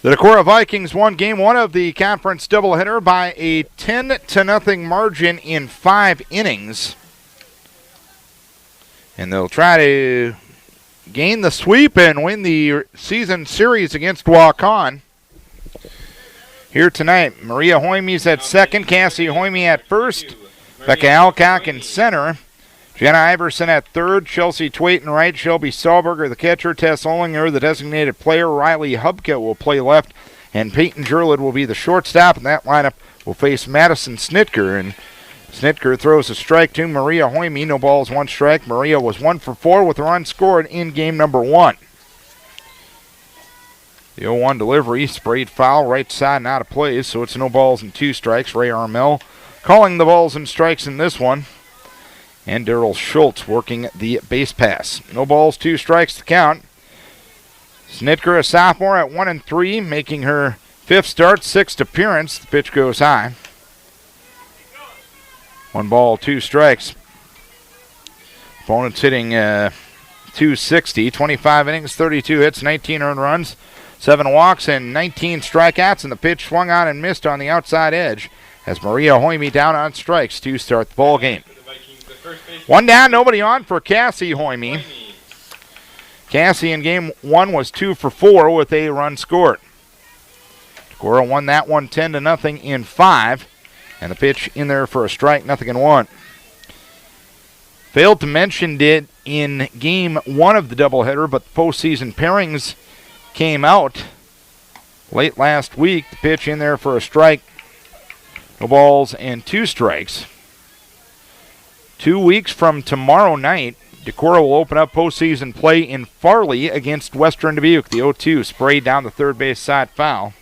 The Decorah Vikings won game one of the conference doubleheader by a 10-0 margin in 5 innings. And they'll try to gain the sweep and win the season series against Waukon. Here tonight, Maria Hoymie's at second, Cassie Hoymie at first, Becca Alcock in center, Jenna Iverson at third, Chelsea Twayton right, Shelby Sahlberger the catcher, Tess Ollinger the designated player, Riley Hubka will play left, and Peyton Jurlid will be the shortstop, and that lineup will face Madison Snitker. And Snitker throws a strike to Maria Hoymie, no balls, 1 strike. Maria was 1 for 4 with a run scored in game number 1. The 0-1 delivery, sprayed foul, right side and out of play, so it's no balls and 2 strikes. Ray Armel calling the balls and strikes in this one. And Daryl Schultz working the base pass. No balls, 2 strikes to count. Snitker, a sophomore at 1-3, making her 5th start, 6th appearance. The pitch goes high. 1 ball, 2 strikes. Opponent's hitting .260, 25 innings, 32 hits, 19 earned runs, 7 walks, and 19 strikeouts. And the pitch swung on and missed on the outside edge as Maria Hoymie down on strikes to start the ball game. 1 down, nobody on for Cassie Hoymie. Cassie in game 1 was 2 for 4 with a run scored. Decorah won that one 10-0 in 5. And the pitch in there for a strike, 0-1. Failed to mention it in game 1 of the doubleheader, but the postseason pairings came out late last week. The pitch in there for a strike, no balls and 2 strikes. 2 weeks from tomorrow night, Decorah will open up postseason play in Farley against Western Dubuque. The 0-2 sprayed down the third base side foul.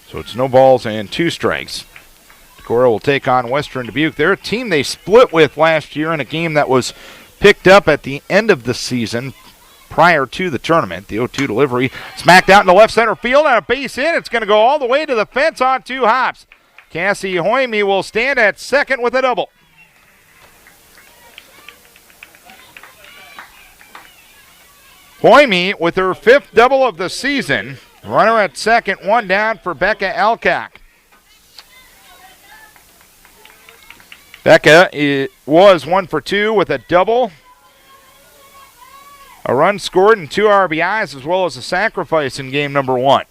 So it's no balls and 2 strikes. Decorah will take on Western Dubuque. They're a team they split with last year in a game that was picked up at the end of the season prior to the tournament. The 0-2 delivery smacked out into left center field and a base hit. It's going to go all the way to the fence on 2 hops. Cassie Hoymie will stand at second with a double. Hoymie with her 5th double of the season. Runner at second, 1 down for Becca Alcock. Becca was 1 for 2 with a double, a run scored, and 2 RBIs, as well as a sacrifice in game number 1.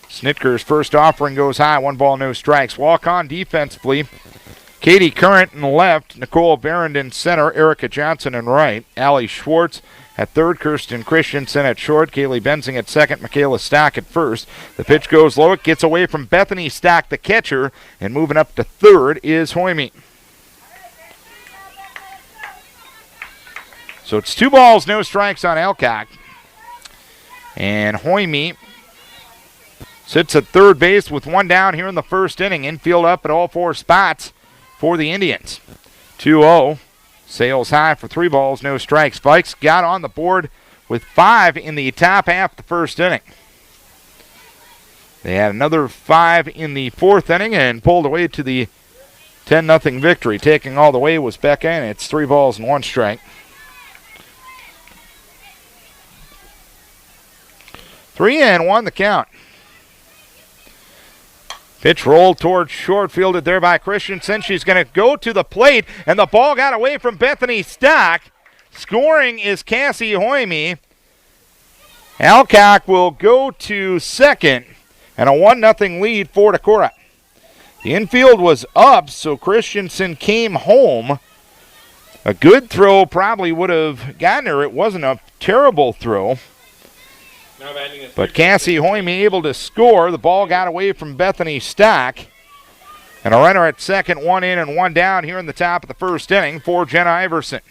Snitker's first offering goes high, 1 ball, no strikes. Waukon defensively. Katie Current in left, Nicole Barron in center, Erica Johnson in right, Allie Schwartz at third, Kirsten Christensen at short, Kaylee Benzing at second, Michaela Stock at first. The pitch goes low. It gets away from Bethany Stock, the catcher, and moving up to third is Hoymie. So it's 2 balls, no strikes on Alcock. And Hoymie sits at third base with 1 down here in the first inning. Infield up at all 4 spots for the Indians. 2-0. Sails high for 3 balls, no strikes. Vikes got on the board with 5 in the top half of the first inning. They had another 5 in the 4th inning and pulled away to the 10-0 victory. Taking all the way was Becca, and it's 3 balls and 1 strike. 3-1 the count. Pitch rolled towards short, fielded there by Christensen. She's going to go to the plate, and the ball got away from Bethany Stock. Scoring is Cassie Hoymie. Alcock will go to second, and a 1-0 lead for Decorah. The infield was up, so Christensen came home. A good throw probably would have gotten her. It wasn't a terrible throw. But Cassie Hoymie able to score. The ball got away from Bethany Stock. And a runner at second, 1 in and 1 down here in the top of the first inning for Jenna Iverson.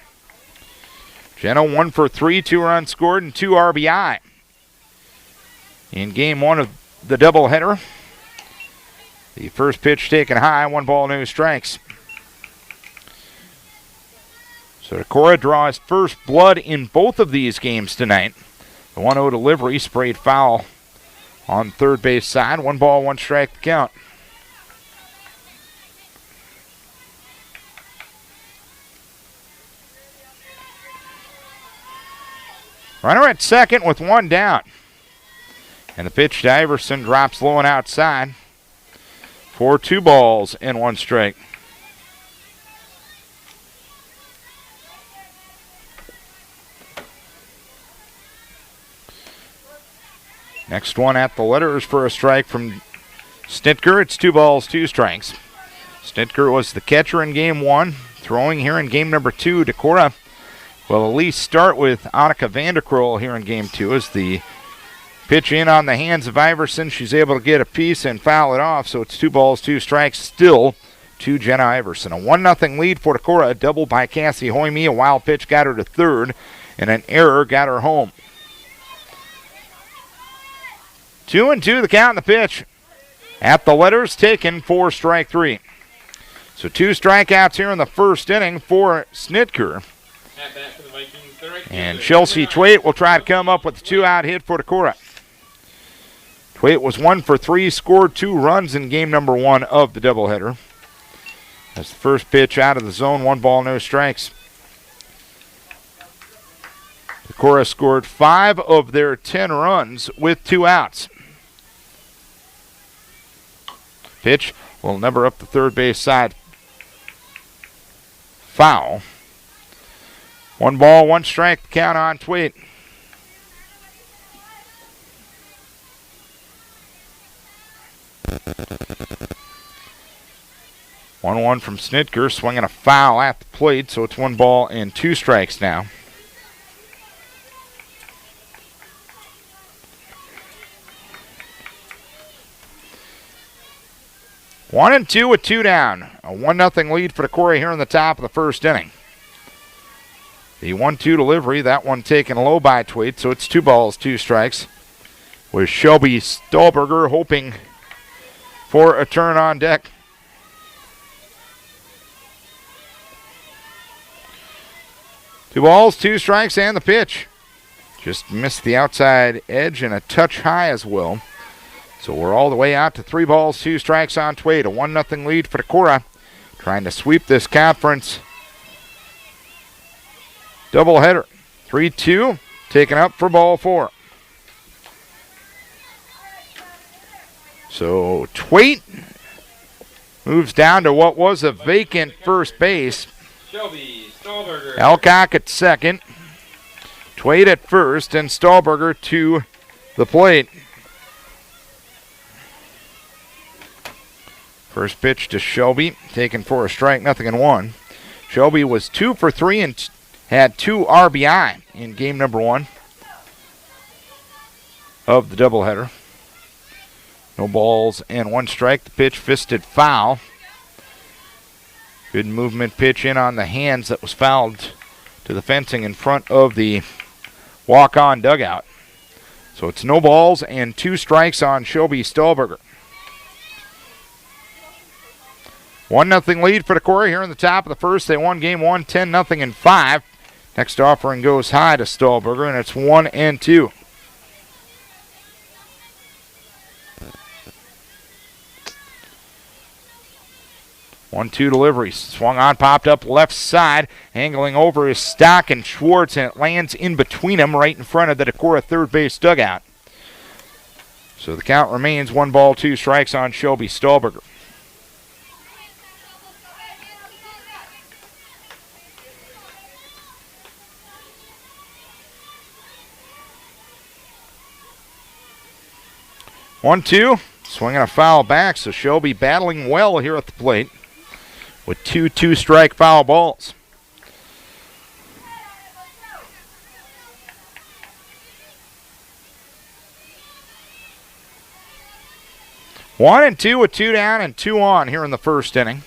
Jenna 1 for 3, 2 runs scored, and 2 RBI. In game 1 of the doubleheader, the first pitch taken high, 1 ball, no strikes. So Decorah draws first blood in both of these games tonight. The 1-0 delivery sprayed foul on third base side. 1 ball, 1 strike to count. Runner at second with one down. And the pitch to Iverson drops low and outside for 2 balls and 1 strike. Next one at the letters for a strike from Snitker. It's 2 balls, 2 strikes. Snitker was the catcher in game 1. Throwing here in game number 2. Decorah will at least start with Annika Vanderkroll here in game 2 as the pitch in on the hands of Iverson. She's able to get a piece and foul it off, so it's 2 balls, 2 strikes still to Jenna Iverson. A 1-0 lead for Decorah. A double by Cassie Hoyme. A wild pitch got her to third, and an error got her home. 2-2 the count in the pitch. At the letters, taken for strike 3. So 2 strikeouts here in the first inning for Snitker. And Chelsea Twait will try to come up with a 2-out hit for Decorah. Twait was 1 for 3, scored 2 runs in game number 1 of the doubleheader. That's the first pitch out of the zone, 1 ball, no strikes. Decorah scored 5 of their 10 runs with 2 outs. Pitch will number up the third base side. Foul. 1 ball, 1 strike, the count on Tweet. One from Snitker, swinging a foul at the plate, so it's 1 ball and 2 strikes now. One and 2 with 2 down. A 1-0 lead for Decorah here in the top of the first inning. The 1-2 delivery, that one taken low by Tweet, so it's 2 balls, 2 strikes. With Shelby Stahlberger hoping for a turn on deck. Two balls, 2 strikes, and the pitch. Just missed the outside edge and a touch high as well. So we're all the way out to 3 balls, 2 strikes on Twade. A 1-0 lead for Decorah. Trying to sweep this conference doubleheader. 3-2, taken up for ball 4. So Twait moves down to what was a vacant first base. Shelby Stahlberger. Alcock at second. Twait at first, and Stahlberger to the plate. First pitch to Shelby, taken for a strike, 0-1. Shelby was 2 for 3 and had 2 RBI in game number 1 of the doubleheader. No balls and 1 strike. The pitch fisted foul. Good movement pitch in on the hands that was fouled to the fencing in front of the walk-on dugout. So it's no balls and 2 strikes on Shelby Stahlberger. 1-0 lead for Decorah here in the top of the first. They won game 1, 10-0 in 5. Next offering goes high to Stahlberger, and it's 1-2. One-two delivery. Swung on, popped up left side. Angling over his Stock and Schwartz, and it lands in between them right in front of the Decorah third base dugout. So the count remains 1 ball, 2 strikes on Shelby Stahlberger. One-two, swinging a foul back, so Shelby battling well here at the plate with 2 2-strike foul balls. One and 2 with 2 down and 2 on here in the first inning.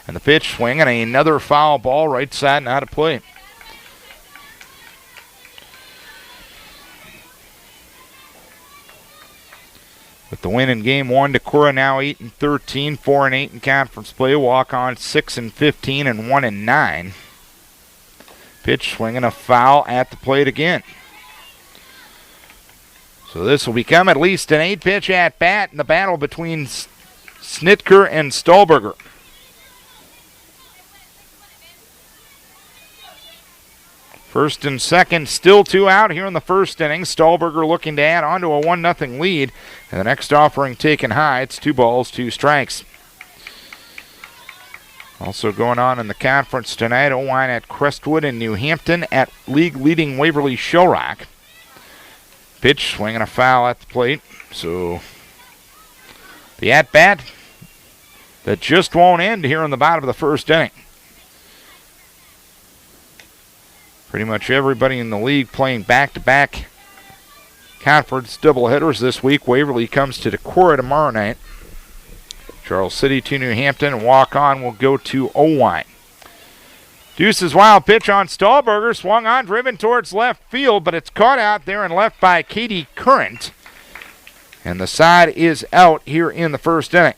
And the pitch swinging another foul ball right side and out of play. With the win in game 1, Decorah now 8-13, 4-8 in conference play. Waukon 6-15 and 1-9. Pitch swinging a foul at the plate again. So this will become at least an 8-pitch at bat in the battle between Snitker and Stahlberger. First and second, still 2 out here in the first inning. Stahlberger looking to add on to a 1-0 lead. And the next offering taken high. It's 2 balls, 2 strikes. Also going on in the conference tonight, Owine at Crestwood and New Hampton at league-leading Waverly Shellrock. Pitch, swinging a foul at the plate. So the at-bat that just won't end here in the bottom of the first inning. Pretty much everybody in the league playing back-to-back conference doubleheaders this week. Waverly comes to Decorah tomorrow night. Charles City to New Hampton, and Waukon will go to Owine. Deuce's wild pitch on Stahlberger, swung on, driven towards left field, but it's caught out there and left by Katie Current. And the side is out here in the first inning.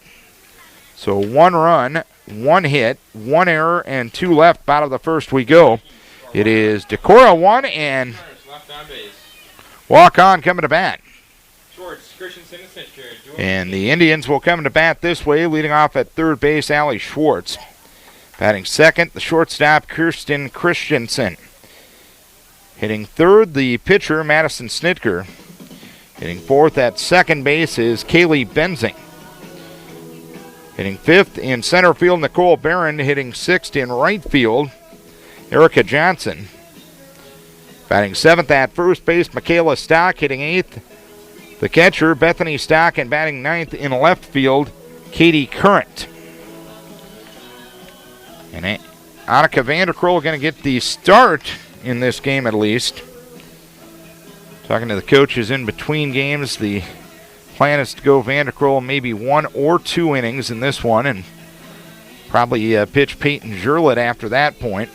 So 1 run, 1 hit, 1 error, and 2 left. Bottom of the first we go. It is Decorah 1 and Waukon coming to bat. And the Indians will come to bat this way, leading off at third base, Allie Schwartz. Batting second, the shortstop, Kirsten Christensen. Hitting third, the pitcher, Madison Snitker. Hitting fourth at second base is Kaylee Benzing. Hitting fifth in center field, Nicole Barron. Hitting sixth in right field, Erica Johnson. Batting seventh at first base, Michaela Stock. Hitting eighth, the catcher, Bethany Stock. And batting ninth in left field, Katie Current. And Annika Vanderkroll going to get the start in this game at least. Talking to the coaches in between games, the plan is to go Vanderkroll maybe 1 or 2 innings in this one, and probably pitch Peyton Jurlett after that point.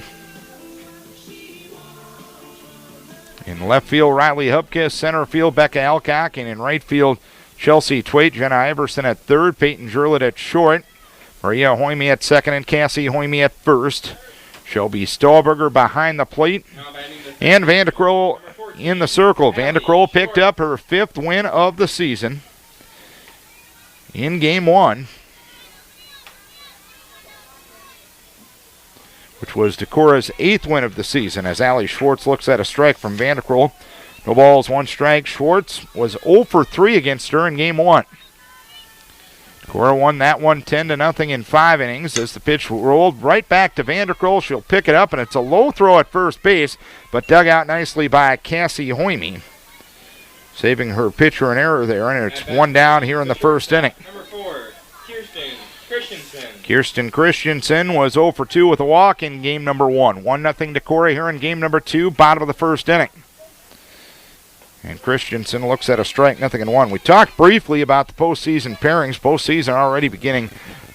In left field, Riley Hupke. Center field, Becca Alcock. And in right field, Chelsea Twait. Jenna Iverson at third. Peyton Jurlett at short. Maria Hoyme at second and Cassie Hoyme at first. Shelby Stahlberger behind the plate. And Vanderkroll in the circle. Vanderkroll picked up her 5th win of the season in game 1, which was Decorah's 8th win of the season, as Allie Schwartz looks at a strike from Vanderkroll. No balls, 1 strike. Schwartz was 0 for 3 against her in game 1. Decorah won that one 10-0 in 5 innings as the pitch rolled right back to Vanderkroll. She'll pick it up, and it's a low throw at first base, but dug out nicely by Cassie Hoyme, saving her pitcher an error there, and it's 1 down here in the first inning. Number 4, Kirsten Christensen. Kirsten Christensen was 0 for 2 with a walk in game number 1. 1-0 Decorah here in game number 2, bottom of the first inning. And Christensen looks at a strike, 0-1. We talked briefly about the postseason pairings. Postseason already beginning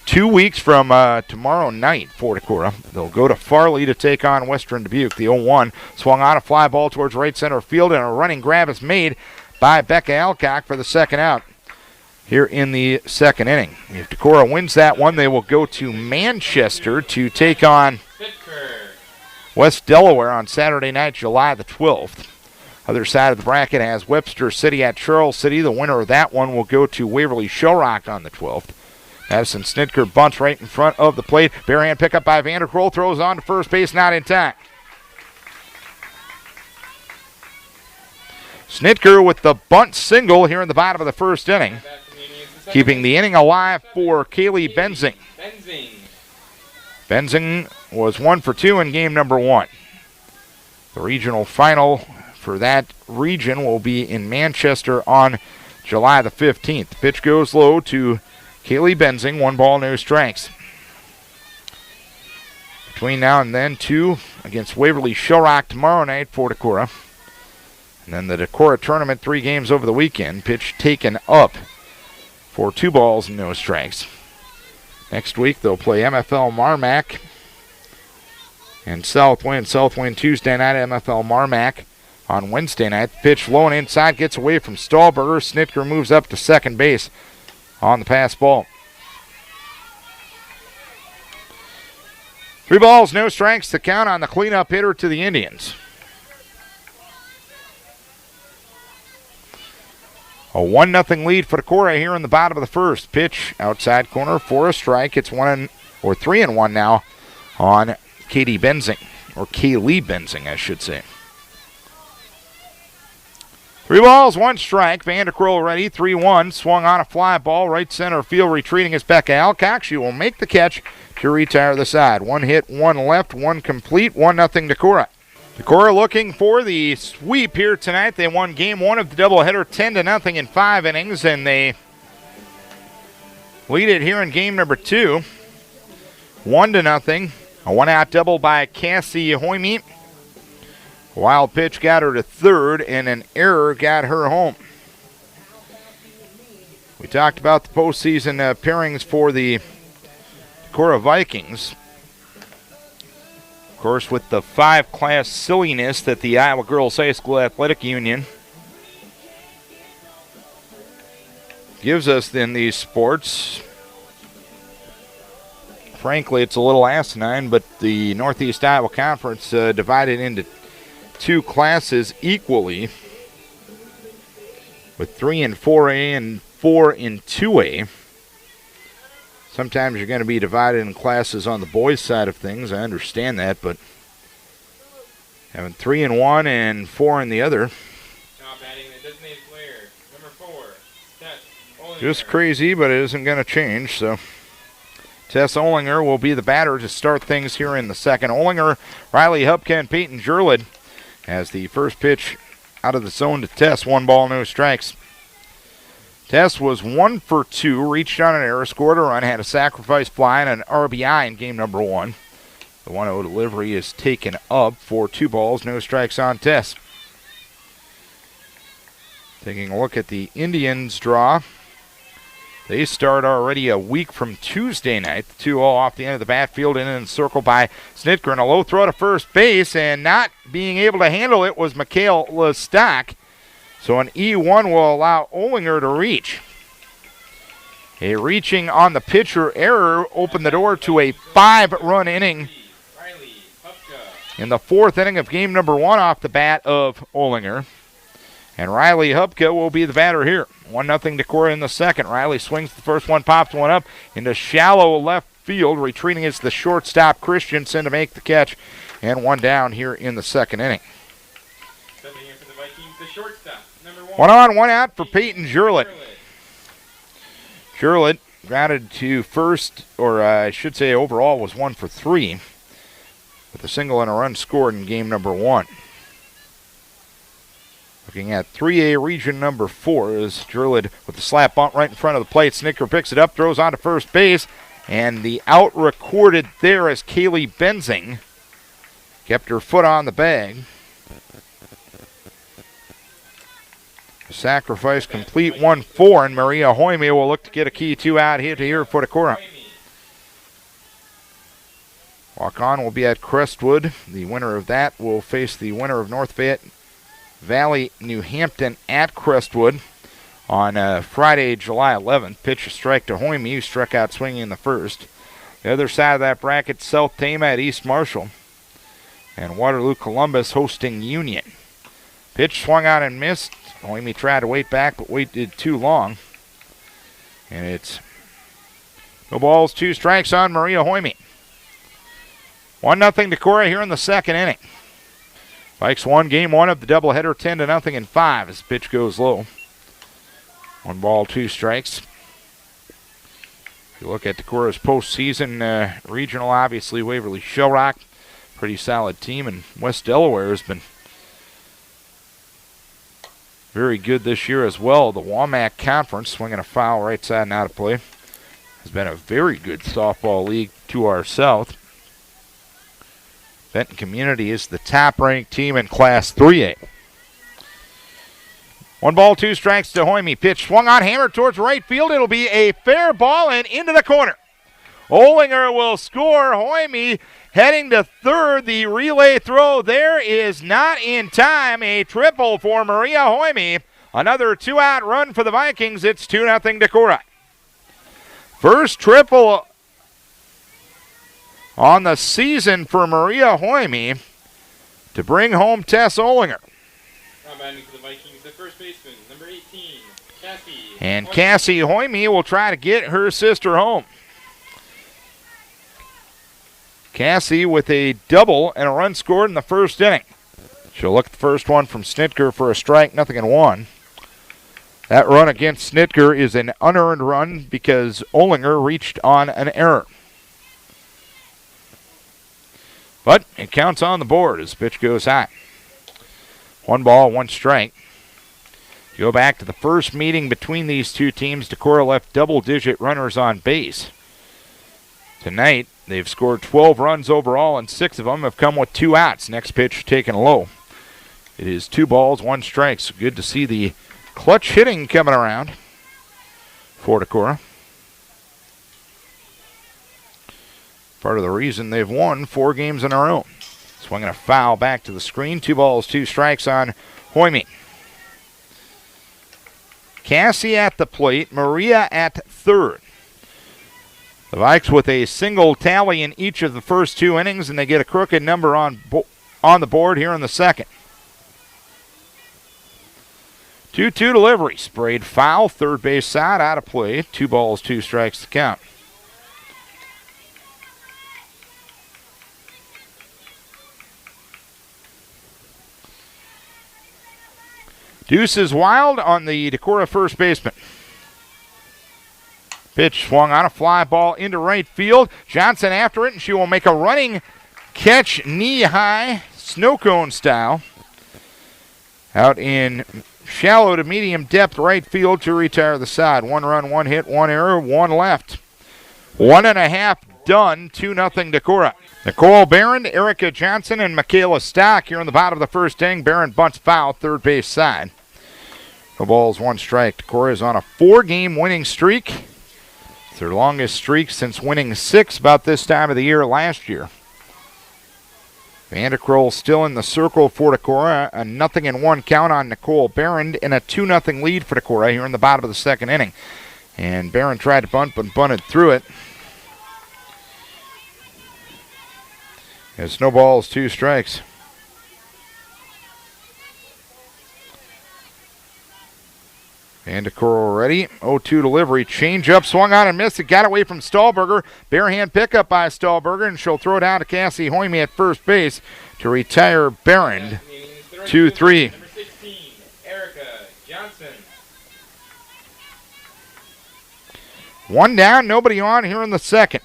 2 weeks from tomorrow night for Decorah. They'll go to Farley to take on Western Dubuque. The 0-1 swung on a fly ball towards right center field, and a running grab is made by Becca Alcock for the second out here in the second inning. If Decorah wins that one, they will go to Manchester to take on West Delaware on Saturday night, July the 12th. Other side of the bracket has Webster City at Charles City. The winner of that one will go to Waverly Shellrock on the 12th. Madison Snitker bunts right in front of the plate. Barehand pickup by Vanderkroll. Throws on to first base, not in time. Snitker with the bunt single here in the bottom of the first inning, keeping the inning alive for Kaylee Benzing. Benzing was 1 for 2 in game number 1. The regional final for that region will be in Manchester on July the 15th. The pitch goes low to Kaylee Benzing. 1 ball, no strikes. Between now and then, 2 against Waverly Shellrock tomorrow night for Decorah. And then the Decorah tournament, 3 games over the weekend. Pitch taken up for 2 balls and no strikes. Next week they'll play MFL Marmac and Southwind. Southwind Tuesday night, MFL Marmac on Wednesday night. The pitch low and inside, gets away from Stahlberger. Snitker moves up to second base on the pass ball. 3 balls, no strikes to count on the cleanup hitter to the Indians. A 1-0 lead for Decorah here in the bottom of the first. Pitch outside corner for a strike. It's 3-1 now on Katie Benzing. or Kaylee Benzing, I should say. 3 balls, 1 strike. Vanderkroll ready, 3-1. Swung on a fly ball, right center field. Retreating is Becca Alcock. She will make the catch to retire the side. 1 hit, 1 left, 1 complete, 1-0 Decorah. Decorah looking for the sweep here tonight. They won game 1 of the doubleheader 10-0 in 5 innings, and they lead it here in game number 2. 1-0. A 1-out double by Cassie Hoyme. A wild pitch got her to third, and an error got her home. We talked about the postseason pairings for the Decorah Vikings. Of course, with the 5-class silliness that the Iowa Girls High School Athletic Union gives us in these sports. Frankly, it's a little asinine, but the Northeast Iowa Conference divided into 2 classes equally, with 3 in 4A and 4 in 2A. Sometimes you're going to be divided in classes on the boys' side of things. I understand that, but having 3 in one and 4 in the other, number 4, Tess just crazy, but it isn't going to change. So Tess Olinger will be the batter to start things here in the second. Olinger, Riley Hupke, and Peyton Jurlid as the first pitch out of the zone to Tess. 1 ball, no strikes. Tess was 1 for 2, reached on an error, scored a run, had a sacrifice fly and an RBI in game number 1. The 1-0 delivery is taken up for 2 balls, no strikes on Tess. Taking a look at the Indians' draw. They start already a week from Tuesday night. The 2-0 off the end of the bat, fielded in and circled by Snitker. And a low throw to first base, and not being able to handle it was Mikhail Lestock. So an E1 will allow Olinger to reach. A reaching on the pitcher error opened the door to a 5-run inning in the 4th inning of game number 1 off the bat of Olinger. And Riley Hupke will be the batter here. 1-0 Decorah in the second. Riley swings the first one, pops one up into shallow left field. Retreating is the shortstop Christensen to make the catch. And 1 down here in the second inning. Stepping in for the Vikings, the shortstop, number 1. 1 on, 1 out for Peyton Jurlid. Jurlid grounded to first, or I should say overall was 1 for 3, with a single and a run scored in game number 1. Looking at 3A region number 4 is Jurlid with the slap bunt right in front of the plate. Snicker picks it up, throws on to first base, and the out recorded there as Kaylee Benzing kept her foot on the bag. The sacrifice complete, 1-4, and Maria Hoyme will look to get a key 2 out here for Decorah. Waukon will be at Crestwood. The winner of that will face the winner of North Fayette Valley, New Hampton at Crestwood on Friday, July 11th. Pitch a strike to Hoyme, who struck out swinging in the first. The other side of that bracket, South Tama at East Marshall. And Waterloo Columbus hosting Union. Pitch swung out and missed. Hoyme tried to wait back, but waited too long. And it's no balls, 2 strikes on Maria Hoyme. 1-0 Decorah here in the second inning. Vikes won game 1 of the doubleheader 10-0 in 5 as the pitch goes low. 1 ball, 2 strikes. If you look at Decorah's postseason regional, obviously Waverly Shellrock, pretty solid team, and West Delaware has been very good this year as well. The Wamac Conference, swinging a foul right side and out of play, has been a very good softball league to our south. Benton Community is the top-ranked team in Class 3A. 1 ball, 2 strikes to Hoyme. Pitch swung on, hammered towards right field. It'll be a fair ball and into the corner. Olinger will score. Hoyme heading to third. The relay throw there is not in time. A triple for Maria Hoyme. Another 2-out run for the Vikings. It's 2-0 Decorah. First triple on the season for Maria Hoyme to bring home Tess Olinger. Now batting for the Vikings, the first baseman, number 18, Cassie. And Cassie Hoyme will try to get her sister home. Cassie with a double and a run scored in the first inning. She'll look at the first one from Snitker for a strike, 0-1. That run against Snitker is an unearned run because Olinger reached on an error. But it counts on the board as the pitch goes high. 1 ball, 1 strike. Go back to the first meeting between these two teams. Decorah left double-digit runners on base. Tonight, they've scored 12 runs overall, and 6 of them have come with 2 outs. Next pitch taken low. It is 2 balls, 1 strike. So good to see the clutch hitting coming around for Decorah. Part of the reason they've won 4 games in a row. Swinging a foul back to the screen. 2 balls, 2 strikes on Hoyme. Cassie at the plate, Maria at third. The Vikes with a single tally in each of the first 2 innings, and they get a crooked number on the board here in the second. 2-2 delivery, sprayed foul, third base side, out of play. 2 balls, 2 strikes to count. Deuce is wild on the Decorah first baseman. Pitch swung on a fly ball into right field. Johnson after it, and she will make a running catch knee high, snow cone style. Out in shallow to medium depth right field to retire the side. 1 run, 1 hit, 1 error, 1 left. 1.5 done, 2-0 Decorah. Nicole Barron, Erica Johnson, and Michaela Stock here in the bottom of the first inning. Barron bunts foul, third base side. No balls, 1 strike. Decorah is on a 4-game winning streak. It's their longest streak since winning 6 about this time of the year last year. Vanderkroll still in the circle for Decorah. A 0-1 count on Nicole Barron and a 2-0 lead for Decorah here in the bottom of the second inning. And Barron tried to bunt but bunted through it. It's no balls, 2 strikes. And Decorah ready. 0-2 delivery. Change up, swung on and missed. It got away from Stahlberger. Barehand pickup by Stahlberger, and she'll throw down to Cassie Hoyme at first base to retire Barron. 2-3. Number 16, Erica Johnson. 1 down, nobody on here in the second.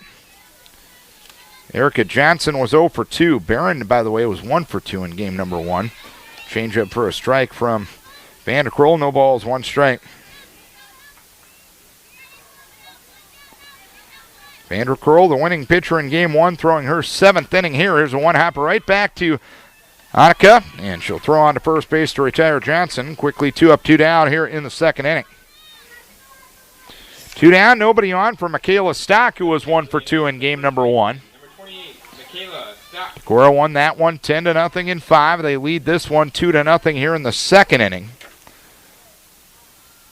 Erica Johnson was 0 for 2. Barron, by the way, was 1 for 2 in game number 1. Change up for a strike from Vanderkroll. No balls, 1 strike. Vanderkroll, the winning pitcher in game 1, throwing her 7th inning here. Here's a 1-hopper right back to Annika, and she'll throw on to first base to retire Johnson. Quickly 2 up, 2 down here in the second inning. 2 down, nobody on for Michaela Stock, who was 1 for 2 in game number 1. Number 28, Michaela Stock. Decorah won that one 10-0 in 5. They lead this one 2-0 here in the second inning.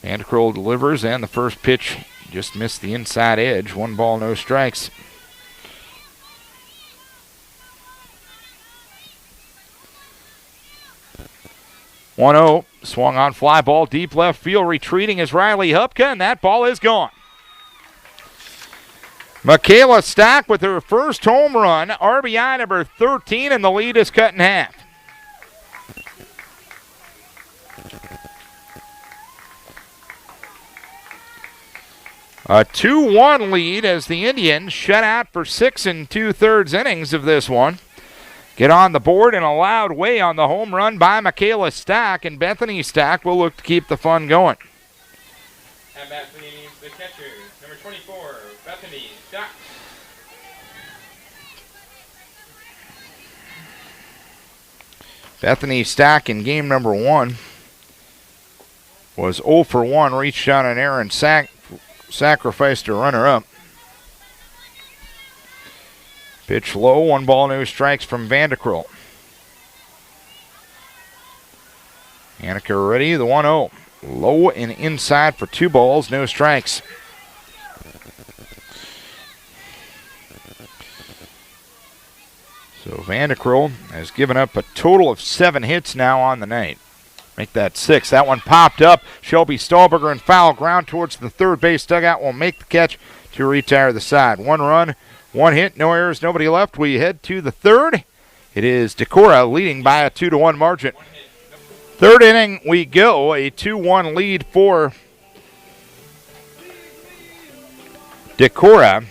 Vanderkroll delivers, and the first pitch just missed the inside edge. 1 ball, no strikes. (1-0) swung on fly ball deep left field. Retreating is Riley Hupka, and that ball is gone. Michaela Stock with her first home run, RBI number 13, and the lead is cut in half. A 2-1 lead as the Indians shut out for 6 2/3 innings of this one. Get on the board in a loud way on the home run by Michaela Stock, and Bethany Stock will look to keep the fun going. And back for the catcher, number 24, Bethany Stock. Bethany Stock in game number 1 was 0 for 1, reached on an error and sacrificed a runner-up. Pitch low, 1 ball, no strikes from Vanderkroll. Annika ready, the 1-0. Low and inside for 2 balls, no strikes. So Vanderkroll has given up a total of 7 hits now on the night. Make that 6. That one popped up. Shelby Stahlberger in foul ground towards the third base dugout will make the catch to retire the side. 1 run, 1 hit, no errors, nobody left. We head to the third. It is Decorah leading by a 2-1 margin. Third inning we go, a 2-1 lead for Decorah.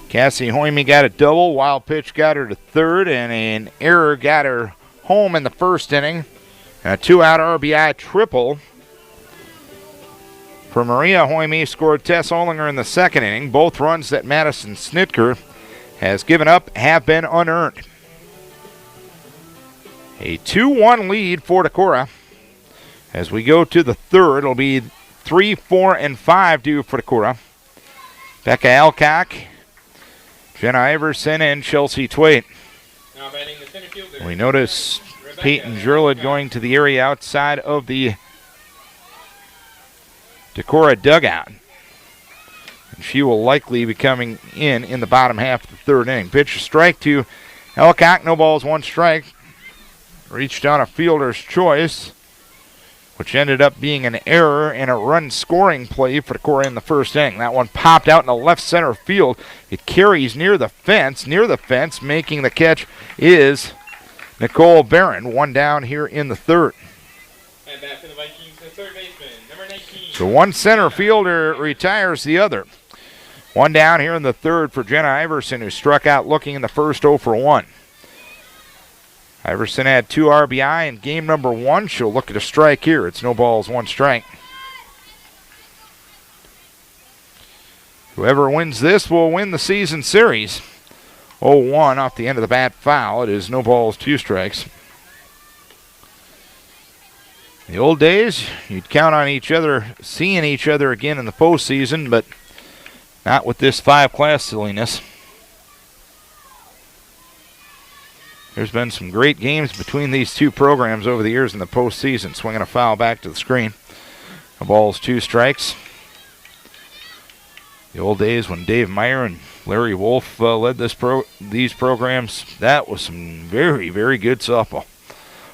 Cassie Hoyme got a double, wild pitch got her to third, and an error got her home in the first inning. A 2-out RBI triple for Maria Hoyme scored Tess Olinger in the second inning. Both runs that Madison Snitker has given up have been unearned. A 2-1 lead for Decorah. As we go to the third, it'll be 3, 4, and 5 due for Decorah. Becca Alcock, Jenna Iverson, and Chelsea Twait. Now batting the center fielder. We notice Peyton Jurlid going to the area outside of the Decorah dugout. And she will likely be coming in the bottom half of the third inning. Pitch a strike to Alcock, no balls, 1 strike. Reached on a fielder's choice, which ended up being an error and a run-scoring play for Decorah in the first inning. That one popped out in the left center field. It carries near the fence. Near the fence, making the catch is Nicole Barron. 1 down here in the third. And back for the Vikings, the third baseman, number 19. So one center fielder retires the other. 1 down here in the third for Jenna Iverson, who struck out looking in the first 0 for 1. Iverson had 2 RBI in game number 1. She'll look at a strike here. It's no balls, 1 strike. Whoever wins this will win the season series. 0-1 off the end of the bat foul. It is no balls, 2 strikes. In the old days, you'd count on each other, seeing each other again in the postseason, but not with this 5-class silliness. There's been some great games between these two programs over the years in the postseason. Swinging a foul back to the screen. A ball's 2 strikes. The old days when Dave Meyer and Larry Wolf led these programs, that was some very, very good softball.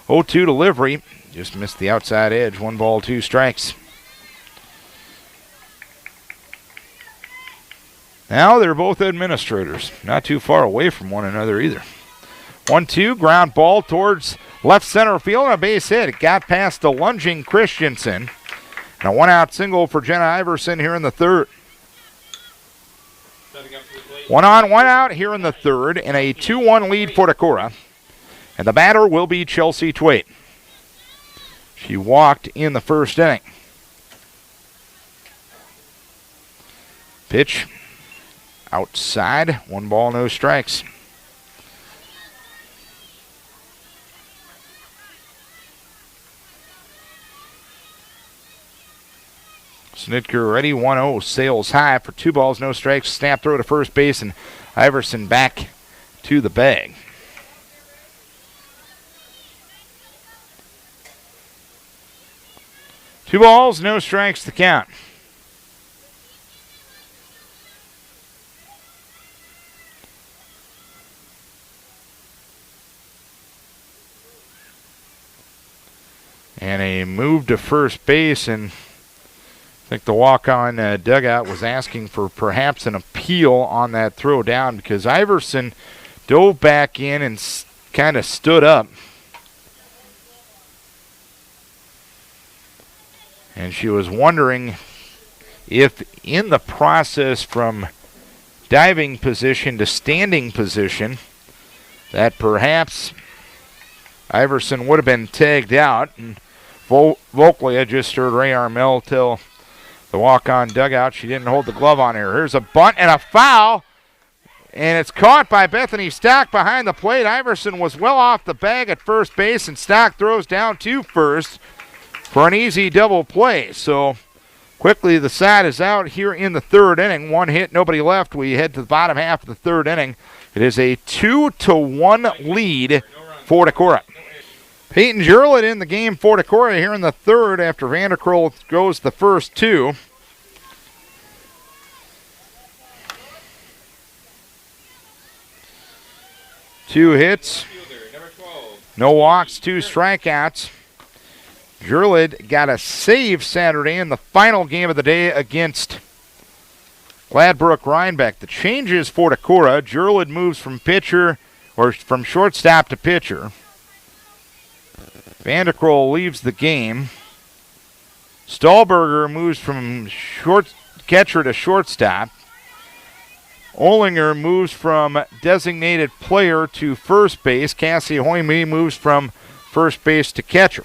0-2 delivery. Just missed the outside edge. 1 ball, 2 strikes. Now they're both administrators. Not too far away from one another either. 1-2, ground ball towards left center field, and a base hit. It got past the lunging Christensen. And a 1-out single for Jenna Iverson here in the third. 1 on, 1 out here in the third, and a 2-1 lead for Decorah. And the batter will be Chelsea Twait. She walked in the first inning. Pitch outside, 1 ball, no strikes. Snitker ready, 1-0, sails high for 2 balls, no strikes. Snap throw to first base, and Iverson back to the bag. Two balls, no strikes to count. And a move to first base, and I think the Waukon dugout was asking for perhaps an appeal on that throw down, because Iverson dove back in and kind of stood up. And she was wondering if in the process from diving position to standing position that perhaps Iverson would have been tagged out. And vocally, I just heard Ray Armel tell the walk-on dugout she didn't hold the glove on her. Here's a bunt and a foul, and it's caught by Bethany Stock behind the plate. Iverson was well off the bag at first base, and Stock throws down to first for an easy double play. So quickly the side is out here in the third inning. 1 hit, nobody left. We head to the bottom half of the third inning. It is a 2-1 lead for Decorah. Peyton Jurlid in the game for Decorah here in the third after Vanderkroll goes the first 2. Two hits, no walks, 2 strikeouts. Jurlid got a save Saturday in the final game of the day against Gladbrook Rhinebeck. The changes for Decorah. Jurlid moves from pitcher or from shortstop to pitcher. Vanderkroll leaves the game. Stahlberger moves from catcher to shortstop. Olinger moves from designated player to first base. Cassie Hoyme moves from first base to catcher.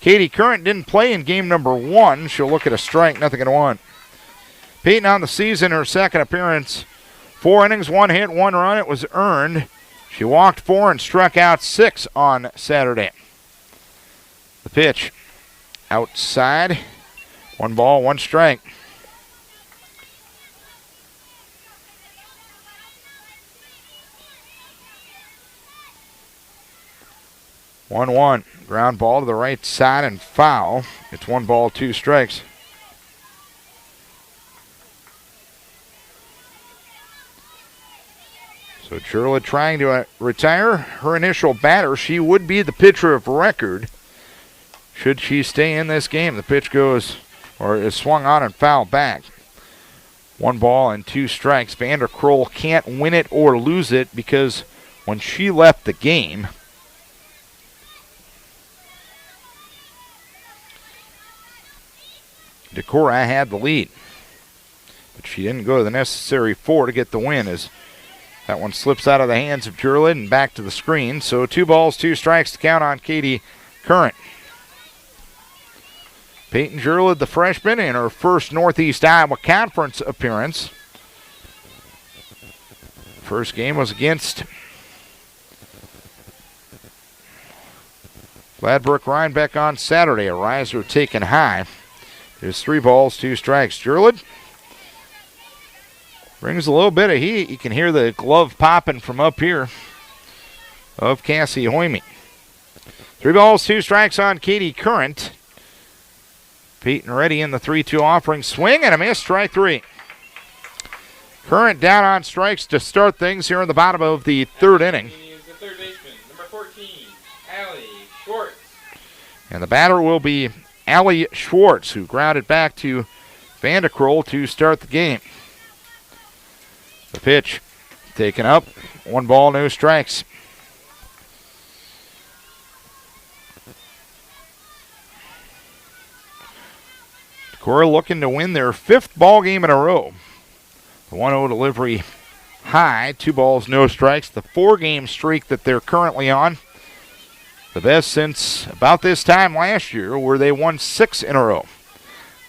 Katie Current didn't play in game number 1. She'll look at a strike, 0-1. Peyton on the season, her second appearance. 4 innings, 1 hit, 1 run. It was earned. She walked 4 and struck out 6 on Saturday. The pitch outside. 1 ball, 1 strike. One. Ground ball to the right side and foul. It's 1 ball, 2 strikes. So Jurlid trying to retire her initial batter. She would be the pitcher of record should she stay in this game. The pitch goes, or is swung on and fouled back. 1 ball and 2 strikes. Vanderkroll can't win it or lose it because when she left the game, Decorah had the lead. But she didn't go to the necessary 4 to get the win as that one slips out of the hands of Jurlid and back to the screen. So 2 balls, 2 strikes to count on Katie Current. Peyton Jurlid, the freshman, in her first Northeast Iowa Conference appearance. First game was against Gladbrook Rhinebeck on Saturday. A riser taken high. There's 3 balls, 2 strikes. Jurlid brings a little bit of heat. You can hear the glove popping from up here of Cassie Hoyme. 3 balls, 2 strikes on Katie Current. Peyton ready in the 3-2 offering. Swing and a miss, strike 3. Current down on strikes to start things here in the bottom of the 3rd inning. Is the third baseman, number 14, Allie Schwartz. And the batter will be Allie Schwartz, who grounded back to Vanderkroll to start the game. The pitch taken up. 1 ball, no strikes. Decorah looking to win their 5th ball game in a row. The 1-0 delivery high. 2 balls, no strikes. The 4-game streak that they're currently on. The best since about this time last year, where they won 6 in a row.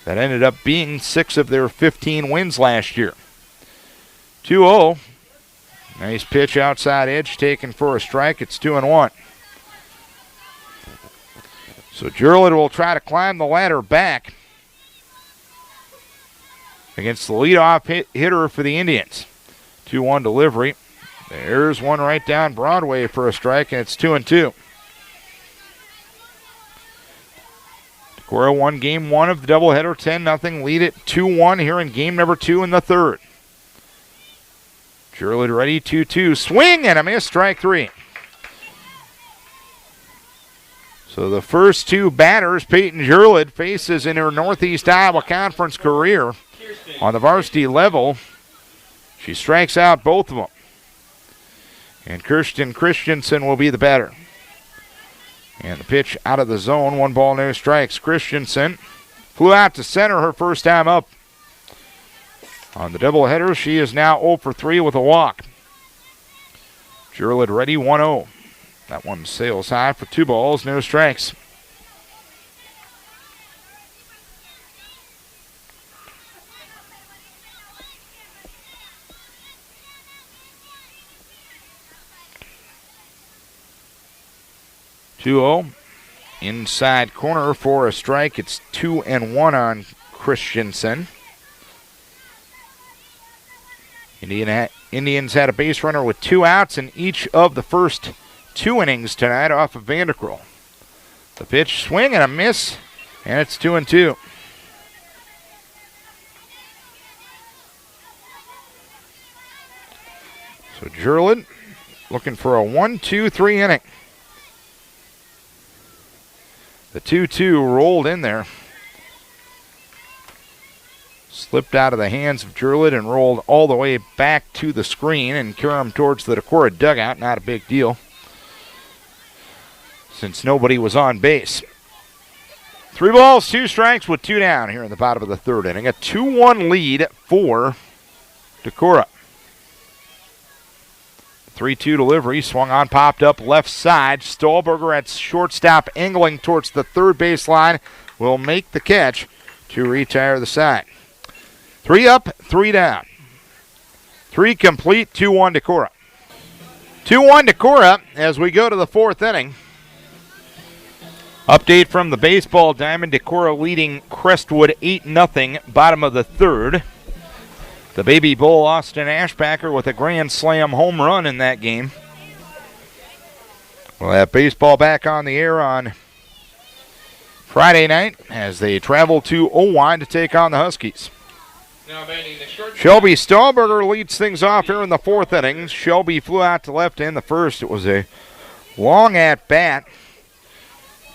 That ended up being 6 of their 15 wins last year. 2-0. Nice pitch outside edge taken for a strike. It's 2-1. So Jurlid will try to climb the ladder back against the leadoff hitter for the Indians. 2-1 delivery. There's one right down Broadway for a strike, and it's 2-2. Decorah won game 1 of the doubleheader, 10-0. Lead it 2-1 here in game number 2 in the 3rd. Jurlid ready, 2-2. Swing and a miss, strike 3. So the first 2 batters Peyton Jurlid faces in her Northeast Iowa Conference career on the varsity level. She strikes out both of them. And Kirsten Christensen will be the batter. And the pitch out of the zone, 1 ball, no strikes. Christensen flew out to center her first time up. On the doubleheader, she is now 0 for 3 with a walk. Jurlid ready, 1-0. That one sails high for 2 balls, no strikes. Inside corner for a strike. It's 2-1 on Christensen. Indians had a base runner with 2 outs in each of the first 2 innings tonight off of Vanderkroll. The pitch, swing and a miss, and it's 2-2. So Jurlid looking for a 1-2-3 inning. The 2-2 rolled in there. Slipped out of the hands of Jurlid and rolled all the way back to the screen and carried him towards the Decorah dugout. Not a big deal, since nobody was on base. 3 balls, 2 strikes with 2 down here in the bottom of the third inning. A 2-1 lead for Decorah. 3-2 delivery, swung on, popped up left side. Stahlberger at shortstop, angling towards the third base line, will make the catch to retire the side. 3 up, 3 down. 3 complete, 2-1 Decorah. 2-1 Decorah as we go to the fourth inning. Update from the baseball diamond. Decorah leading Crestwood 8-0, bottom of the third. The Baby Bull Austin Ashbacker with a grand slam home run in that game. We'll have baseball back on the air on Friday night as they travel to Owine to take on the Huskies. Now batting the short. Shelby Stahlberger leads things off here in the fourth inning. Shelby flew out to left in the first. It was a long at-bat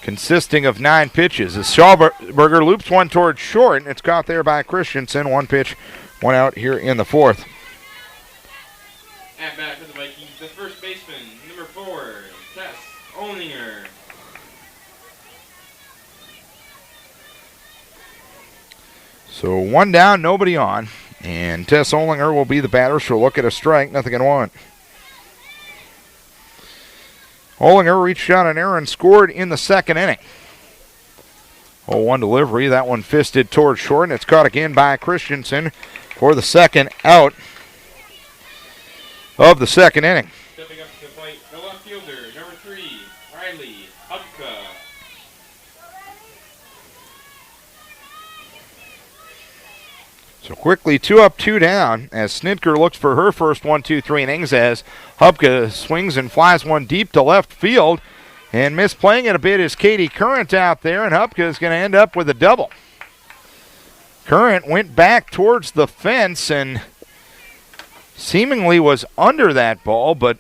consisting of 9 pitches. As Stahlberger loops one towards short, and it's caught there by Christensen. 1 pitch, 1 out here in the fourth. At bat for the Vikings, the first baseman, number 4, Tess Ollinger. So 1 down, nobody on. And Tess Ollinger will be the batter. She'll look at a strike, nothing in 1. Ollinger reached out an error and scored in the second inning. 0-1 delivery. That one fisted towards short, and it's caught again by Christensen for the second out of the second inning. Stepping up to the plate, the left fielder, number 3, Riley Hubka. So quickly 2 up, 2 down as Snitker looks for her first 1-2-3 innings as Hubka swings and flies one deep to left field. And misplaying it a bit is Katie Current out there, and Hubka is going to end up with a double. Current went back towards the fence and seemingly was under that ball, but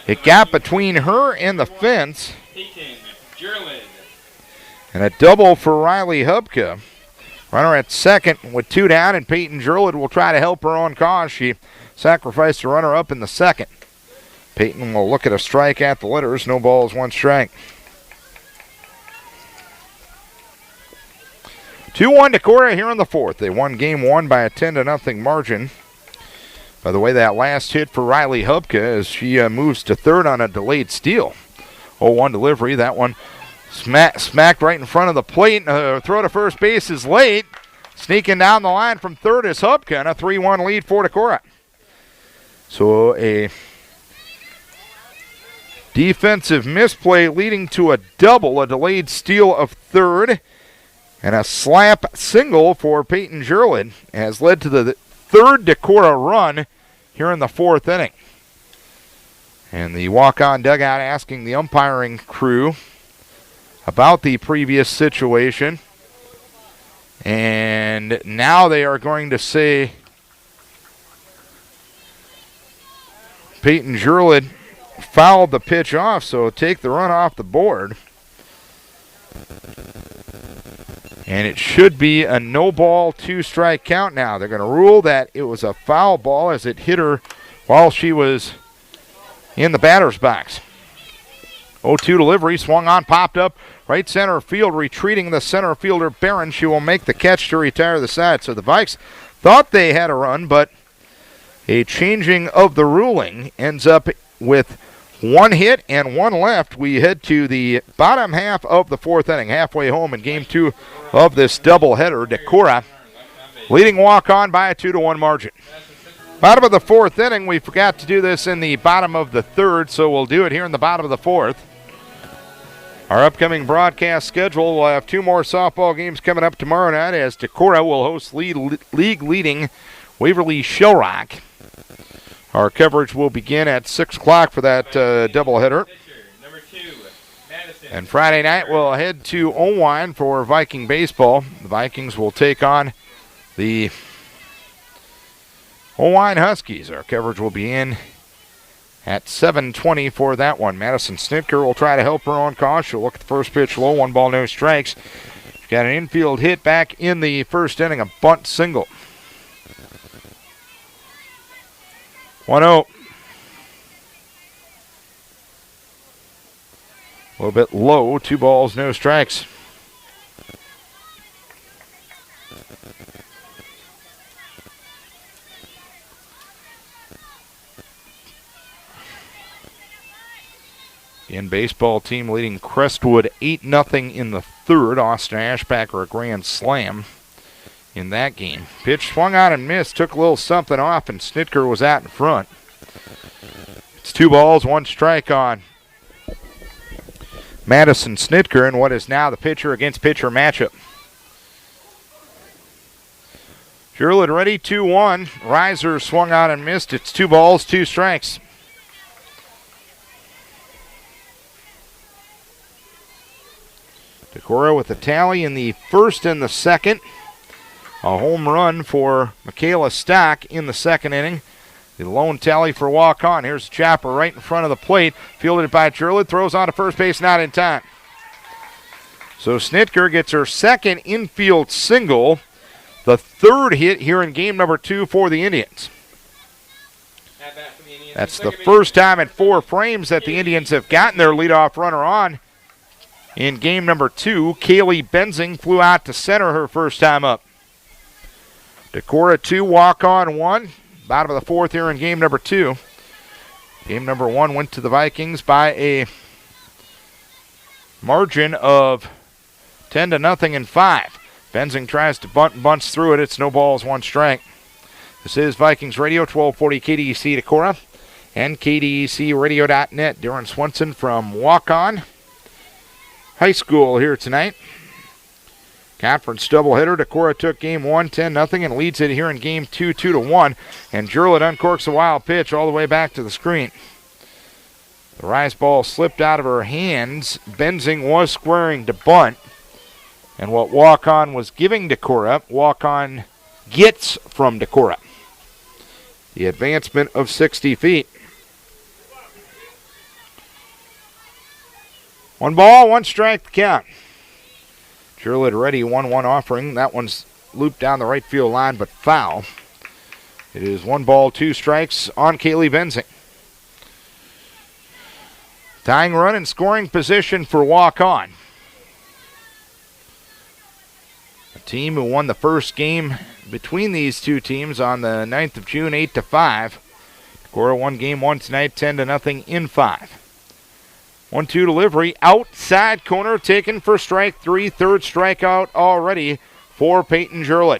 it got between her and the fence. And a double for Riley Hubka. Runner at second with 2 down, and Peyton Jurlid will try to help her on cause. She sacrificed a runner up in the second. Peyton will look at a strike at the letters. No balls, 1 strike. 2-1 Decorah here in the fourth. They won game 1 by a 10-0 margin. By the way, that last hit for Riley Hubka as she moves to third on a delayed steal. 0-1 delivery. That one smacked right in front of the plate. Throw to first base is late. Sneaking down the line from third is Hubka, and a 3-1 lead for Decorah. So a defensive misplay leading to a double, a delayed steal of third, and a slap single for Peyton Jurlid has led to the third Decorah run here in the fourth inning. And the Waukon dugout asking the umpiring crew about the previous situation. And now they are going to say Peyton Jurlid fouled the pitch off, so take the run off the board. And it should be a no ball, 2 strike count now. They're going to rule that it was a foul ball as it hit her while she was in the batter's box. 0-2 delivery, swung on, popped up, right center field, retreating the center fielder Barron. She will make the catch to retire the side. So the Vikes thought they had a run, but a changing of the ruling ends up with 1 hit and 1 left. We head to the bottom half of the fourth inning, halfway home in game 2 of this doubleheader. Decorah leading Waukon by a 2-1 margin. Bottom of the fourth inning. We forgot to do this in the bottom of the third, so we'll do it here in the bottom of the fourth. Our upcoming broadcast schedule will have 2 more softball games coming up tomorrow night as Decorah will host league-leading Waverly Shellrock. Our coverage will begin at 6 o'clock for that doubleheader. And Friday night we'll head to Owine for Viking baseball. The Vikings will take on the Owine Huskies. Our coverage will be in at 7:20 for that one. Madison Snitker will try to help her on cause. She'll look at the first pitch low, 1 ball, no strikes. She's got an infield hit back in the first inning, a bunt single. 1-0. A little bit low. 2 balls, no strikes. Baseball team leading Crestwood 8-0 in the third. Austin Ashbacker a grand slam in that game. Pitch swung on and missed, took a little something off, and Snitker was out in front. It's 2 balls, 1 strike on Madison Snitker in what is now the pitcher against pitcher matchup. Jurlid ready, 2-1. Reiser swung on and missed. It's 2 balls, 2 strikes. Decorah with a tally in the first and the second. A home run for Michaela Stock in the second inning. The lone tally for Waukon. Here's the chopper right in front of the plate. Fielded by Jurlid. Throws on to first base, not in time. So Snitker gets her second infield single. The third hit here in game number 2 for the Indians. That's the first time in 4 frames that the Indians have gotten their leadoff runner on. In game number 2, Kaylee Benzing flew out to center her first time up. Decorah 2, Waukon 1. Bottom of the 4th here in game number 2. Game number 1 went to the Vikings by a margin of 10-0 in 5. Benzing tries to bunt and bunts through it. It's no balls, 1 strike. This is Vikings Radio, 1240 KDEC Decorah and KDECradio.net. Darren Swenson from Waukon High School here tonight. Conference doubleheader. Decorah took game 1, 10-0, and leads it here in game 2, 2-1. And Jurlid uncorks a wild pitch all the way back to the screen. The rise ball slipped out of her hands. Benzing was squaring to bunt. And what Waukon was giving Decorah, Waukon gets from Decorah. The advancement of 60 feet. 1 ball, 1 strike to count. Jurlid ready, 1-1 offering. That one's looped down the right field line, but foul. It is 1 ball, 2 strikes on Kaylee Benzing. Tying run in scoring position for Waukon. A team who won the first game between these two teams on the 9th of June, 8-5. Decorah won game 1 tonight, 10-0 in 5. 1-2 delivery, outside corner, taken for strike 3. Third strikeout already for Peyton Jurlid.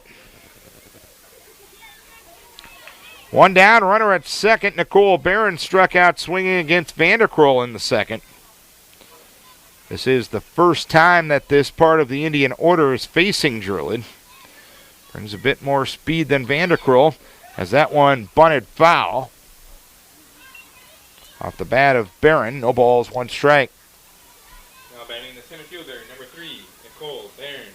1 down, runner at second. Nicole Barron struck out swinging against Vanderkroll in the second. This is the first time that this part of the Indian order is facing Jurlid. Brings a bit more speed than Vanderkroll as that one bunted foul. Off the bat of Barron, no balls, 1 strike. Now batting the center fielder, number 3, Nicole Barron.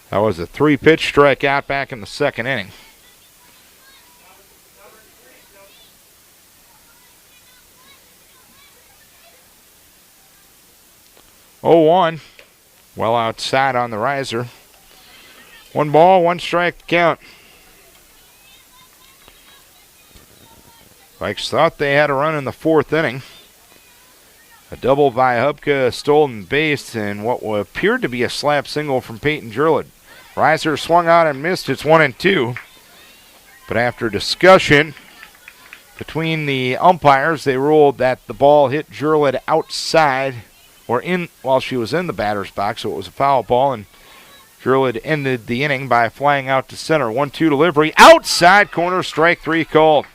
That was a 3-pitch strikeout back in the second inning. Oh, 1. Well outside on the riser. 1 ball, 1 strike to count. Vikes thought they had a run in the 4th inning. A double by Hubka, stolen base, and what appeared to be a slap single from Peyton Jurlid. Reiser swung out and missed. It's 1-2. But after discussion between the umpires, they ruled that the ball hit Jurlid outside or in while she was in the batter's box, so it was a foul ball, and Jurlid ended the inning by flying out to center. 1-2 delivery, outside corner, strike 3 called.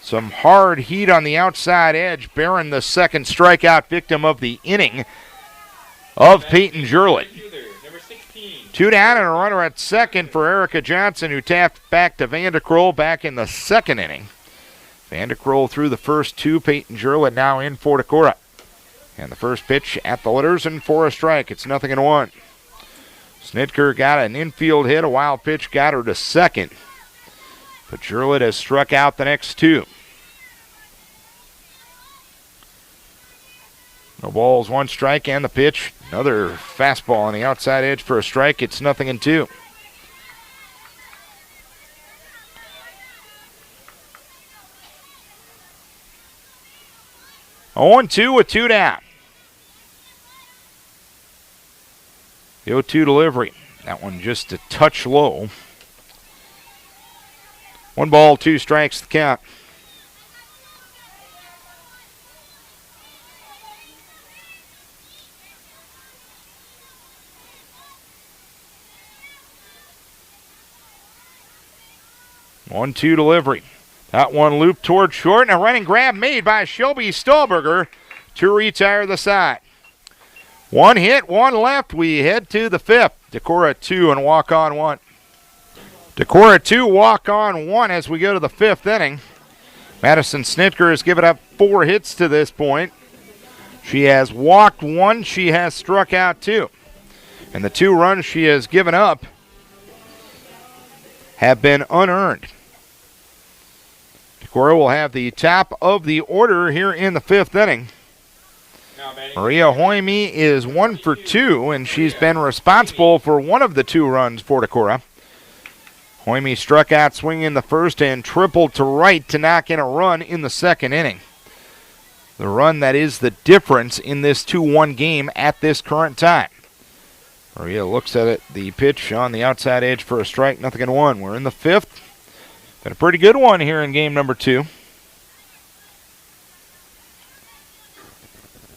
Some hard heat on the outside edge. Barron, the second strikeout victim of the inning of Peyton Jurlid. 2 down and a runner at second for Erica Johnson, who tapped back to Vanderkroll back in the second inning. Vanderkroll threw the first 2. Peyton Jurlid now in for Decorah. And the first pitch at the letters and for a strike. It's 0-1. Snitker got an infield hit. A wild pitch got her to second. But Jurlid has struck out the next 2. No balls, 1 strike, and the pitch. Another fastball on the outside edge for a strike. It's 0-2. 0-2 with 2 down. The 0-2 delivery. That one just a touch low. 1 ball, 2 strikes the count. One-two delivery. That one looped toward short, and a running grab made by Shelby Stahlberger to retire the side. 1 hit, 1 left. We head to the 5th. Decorah 2 and Waukon 1. Decorah 2, Waukon 1 as we go to the 5th inning. Madison Snitker has given up 4 hits to this point. She has walked 1. She has struck out 2. And the 2 runs she has given up have been unearned. Decorah will have the top of the order here in the 5th inning. Maria Hoyme is 1 for 2, and she's been responsible for 1 of the 2 runs for Decorah. Hoyme struck out swinging in the 1st and tripled to right to knock in a run in the 2nd inning. The run that is the difference in this 2-1 game at this current time. Maria looks at it, the pitch on the outside edge for a strike, 0-1. We're in the 5th. Been a pretty good one here in game number 2.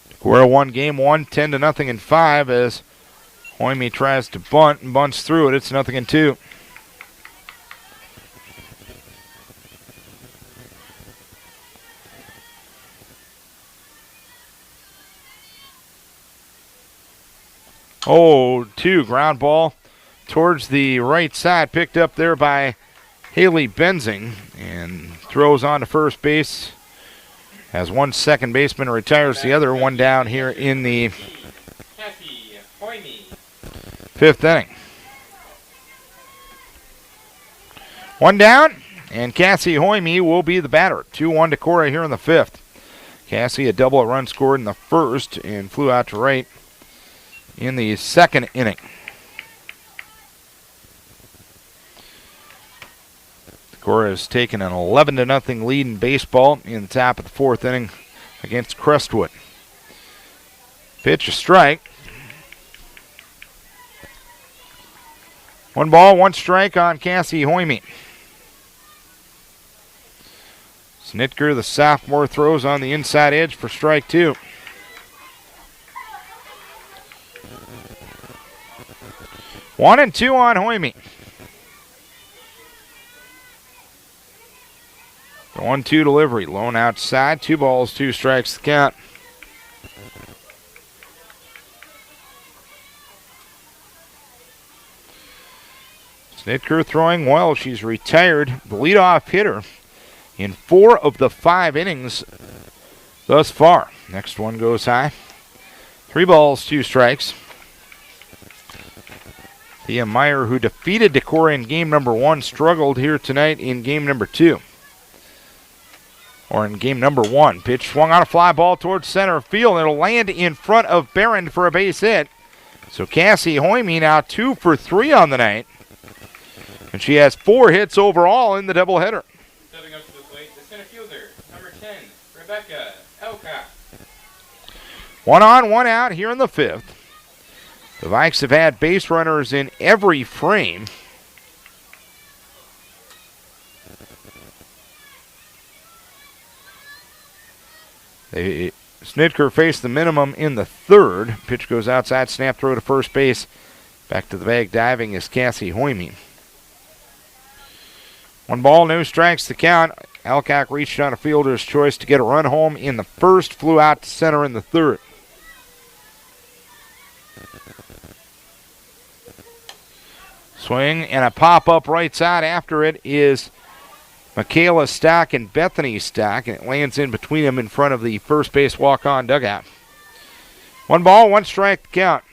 Decorah won game 1, 10-0 in 5 as Hoyme tries to bunt and bunts through it. It's 0-2. Oh, 2 ground ball towards the right side, picked up there by Haley Benzing, and throws on to first base. Has 1 second baseman, retires the other. 1 down here in the 5th inning. 1 down, and Cassie Hoyme will be the batter. 2-1 Decorah here in the 5th. Cassie a double run scored in the 1st and flew out to right in the 2nd inning. Decorah has taken an 11-0 lead in baseball in the top of the 4th inning against Crestwood. Pitch, a strike. 1 ball, 1 strike on Cassie Hoyme. Snitker, the sophomore, throws on the inside edge for strike 2. One and 2 on Hoyme. The 1-2 delivery, lone outside, 2 balls, 2 strikes the count. Snitker throwing well. She's retired the leadoff hitter in 4 of the 5 innings thus far. Next one goes high. 3 balls, 2 strikes. Thea Meyer, who defeated Decorah in game number 1, struggled here tonight in game number 2. Or in game number 1. Pitch swung on a fly ball towards center field. It'll land in front of Barron for a base hit. So Cassie Hoyme now 2 for 3 on the night. And she has 4 hits overall in the doubleheader. Stepping up to the plate, the center fielder, number 10, Rebecca Elka. 1 on, 1 out here in the 5th. The Vikes have had base runners in every frame. Snitker faced the minimum in the 3rd. Pitch goes outside, snap throw to first base. Back to the bag diving is Cassie Hoyme. 1 ball, no strikes to count. Alcock reached on a fielder's choice to get a run home in the 1st, flew out to center in the 3rd. Swing and a pop-up right side after it is Michaela Stock and Bethany Stock, and it lands in between them in front of the first base walk-on dugout. 1 ball, 1 strike to count.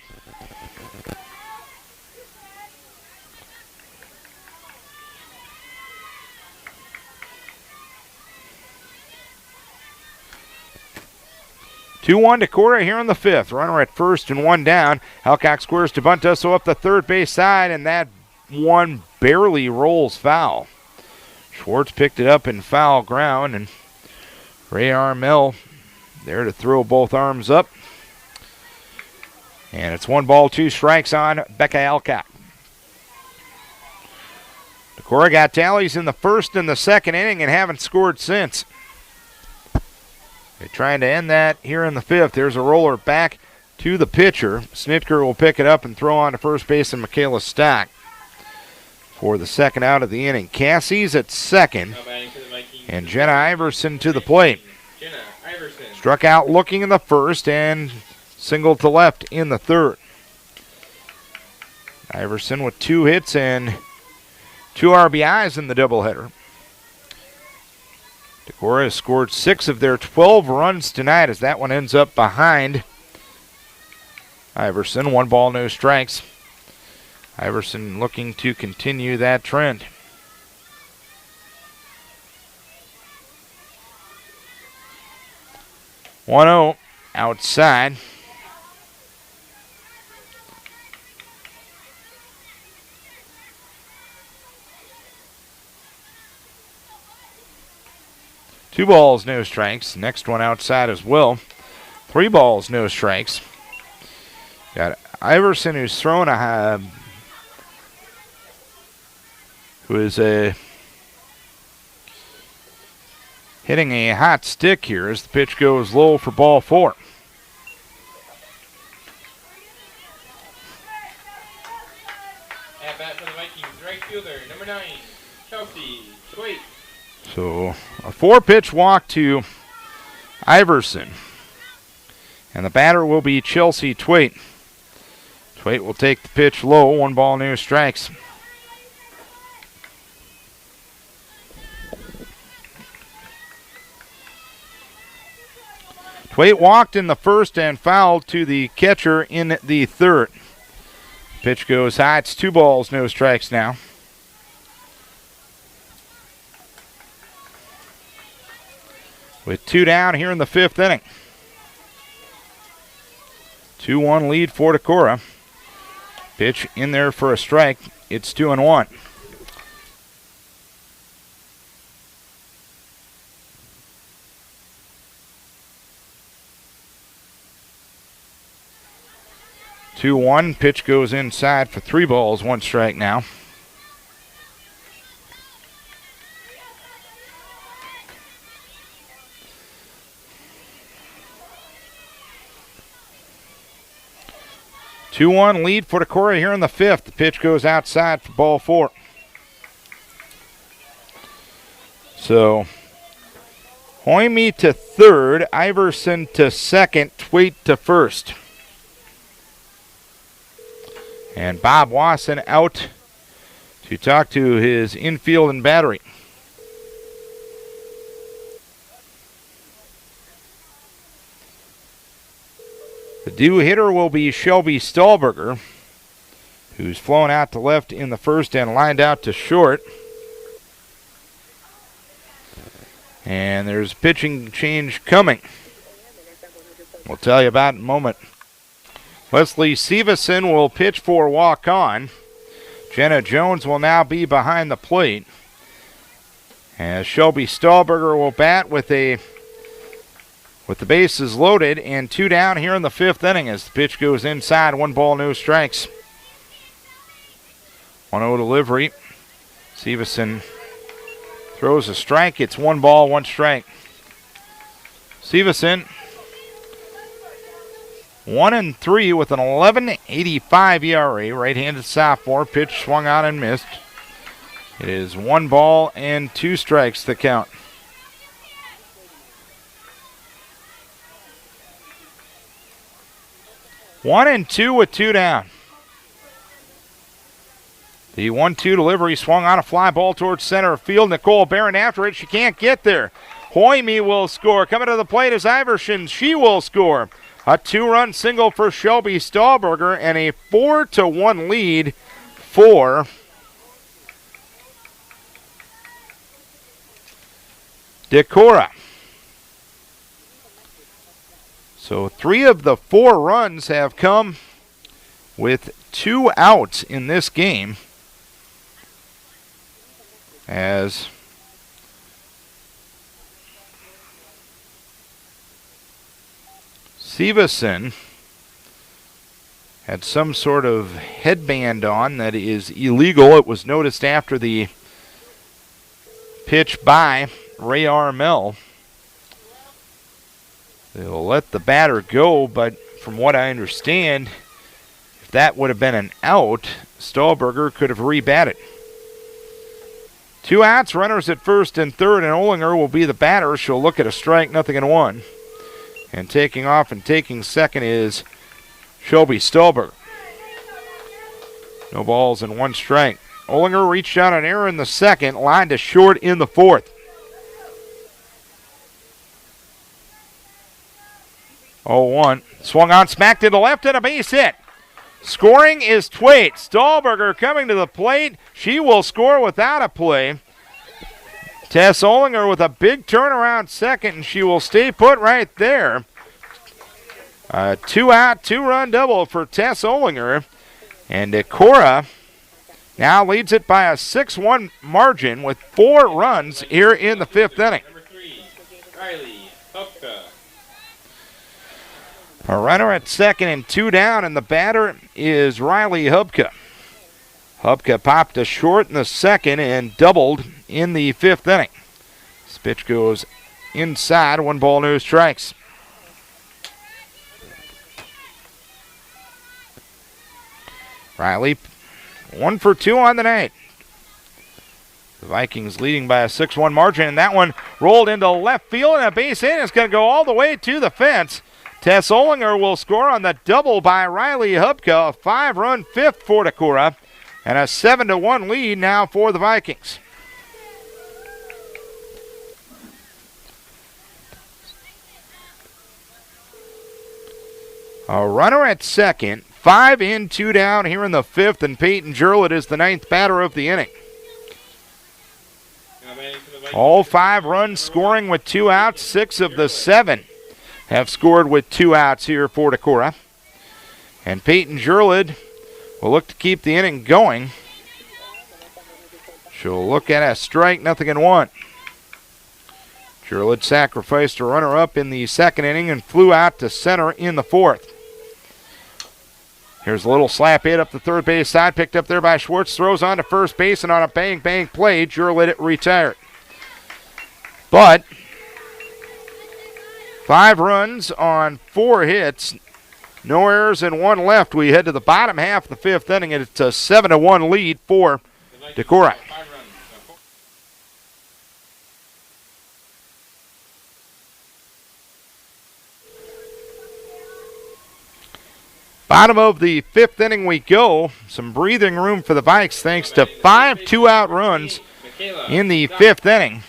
Two-1 Decorah here in the 5th. Runner at first and 1 down. Alcock squares to bunt us up the third base side, and that one barely rolls foul. Schwartz picked it up in foul ground, and Ray Armel there to throw both arms up. And it's 1 ball, 2 strikes on Becca Alcock. Decorah got tallies in the first and the second inning and haven't scored since. They're trying to end that here in the fifth. There's a roller back to the pitcher. Snitker will pick it up and throw on to first base, and Michaela Stock for the second out of the inning. Cassie's at second, and Jenna Iverson to the plate. Struck out looking in the first and singled to left in the third. Iverson with 2 hits and 2 RBIs in the doubleheader. Decorah has scored 6 of their 12 runs tonight as that one ends up behind Iverson. 1 ball, no strikes. Iverson looking to continue that trend. 1-0 outside. Two balls, no strikes. Next one outside as well. 3 balls, no strikes. Got Iverson, who's thrown hitting a hot stick here as the pitch goes low for ball 4. At bat for the Vikings, right fielder, number 9, Chelsea Twait. So a 4-pitch walk to Iverson. And the batter will be Chelsea Twait. Twait will take the pitch low. 1 ball, no strikes. Twait walked in the first and fouled to the catcher in the third. Pitch goes high. It's 2 balls, no strikes now. With 2 down here in the 5th inning. 2-1 lead for Decorah. Pitch in there for a strike. It's 2-1. Pitch goes inside for 3 balls, 1 strike now. Two-1 lead for Decorah here in the 5th. The pitch goes outside for ball 4. So, Hoyme to third, Iverson to second, Twait to first. And Bob Wasson out to talk to his infield and battery. The due hitter will be Shelby Stahlberger, who's flown out to left in the first and lined out to short. And there's a pitching change coming. We'll tell you about in a moment. Leslie Severson will pitch for Waukon. Jenna Jones will now be behind the plate. As Shelby Stahlberger will bat with the bases loaded and 2 down here in the 5th inning as the pitch goes inside. 1 ball, no strikes. 1-0 delivery. Severson throws a strike. It's 1 ball, 1 strike. Severson 1-3 with an 11.85 ERA. Right-handed sophomore. Pitch swung out and missed. It is 1 ball and 2 strikes to count. 1-2 with 2 down. The 1-2 delivery swung on a fly ball towards center field. Nicole Barron after it. She can't get there. Hoyme will score. Coming to the plate is Iverson. She will score. A 2-run single for Shelby Stahlberger and a 4-1 lead for Decorah. So 3 of the 4 runs have come with 2 outs in this game. Stevenson had some sort of headband on that is illegal. It was noticed after the pitch by Ray Armel. They'll let the batter go, but from what I understand, if that would have been an out, Stahlberger could have rebatted. 2 outs, runners at first and third, and Olinger will be the batter. She'll look at a strike, 0-1. And taking off and taking second is Shelby Stahlberger. No balls and 1 strike. Olinger reached out an error in the second, lined to short in the fourth. 0-1. Swung on, smacked to the left, and a base hit. Scoring is Twait. Stahlberger coming to the plate. She will score without a play. Tess Olinger with a big turnaround second, and she will stay put right there. A 2-out, 2-run double for Tess Olinger. And Decorah now leads it by a 6-1 margin with 4 runs here in the 5th inning. Number 3, Riley Hupka. A runner at second and 2 down, and the batter is Riley Hubka. Hubka popped a short in the second and doubled in the 5th inning. This pitch goes inside, 1 ball, no strikes. Riley 1 for 2 on the night. The Vikings leading by a 6-1 margin, and that one rolled into left field, and a base hit. It's going to go all the way to the fence. Tess Olinger will score on the double by Riley Hubka, a 5-run 5th for Decorah, and a 7-1 lead now for the Vikings. A runner at second, 5 in, 2 down here in the 5th, and Peyton Jurlett is the 9th batter of the inning. All 5 runs scoring with 2 outs, 6 of the 7 have scored with 2 outs here for Decorah. And Peyton Jurlett will look to keep the inning going. She'll look at a strike, 0-1. Jurlett sacrificed a runner up in the 2nd inning and flew out to center in the 4th. Here's a little slap hit up the third base side, picked up there by Schwartz, throws on to first base, and on a bang play, Jurlett retired. But 5 runs on 4 hits, no errors and 1 left. We head to the bottom half of the 5th inning, and it's a 7-1 lead for Decorah. Bottom of the 5th inning we go. Some breathing room for the Vikes thanks to 5 2-out runs in the 5th inning.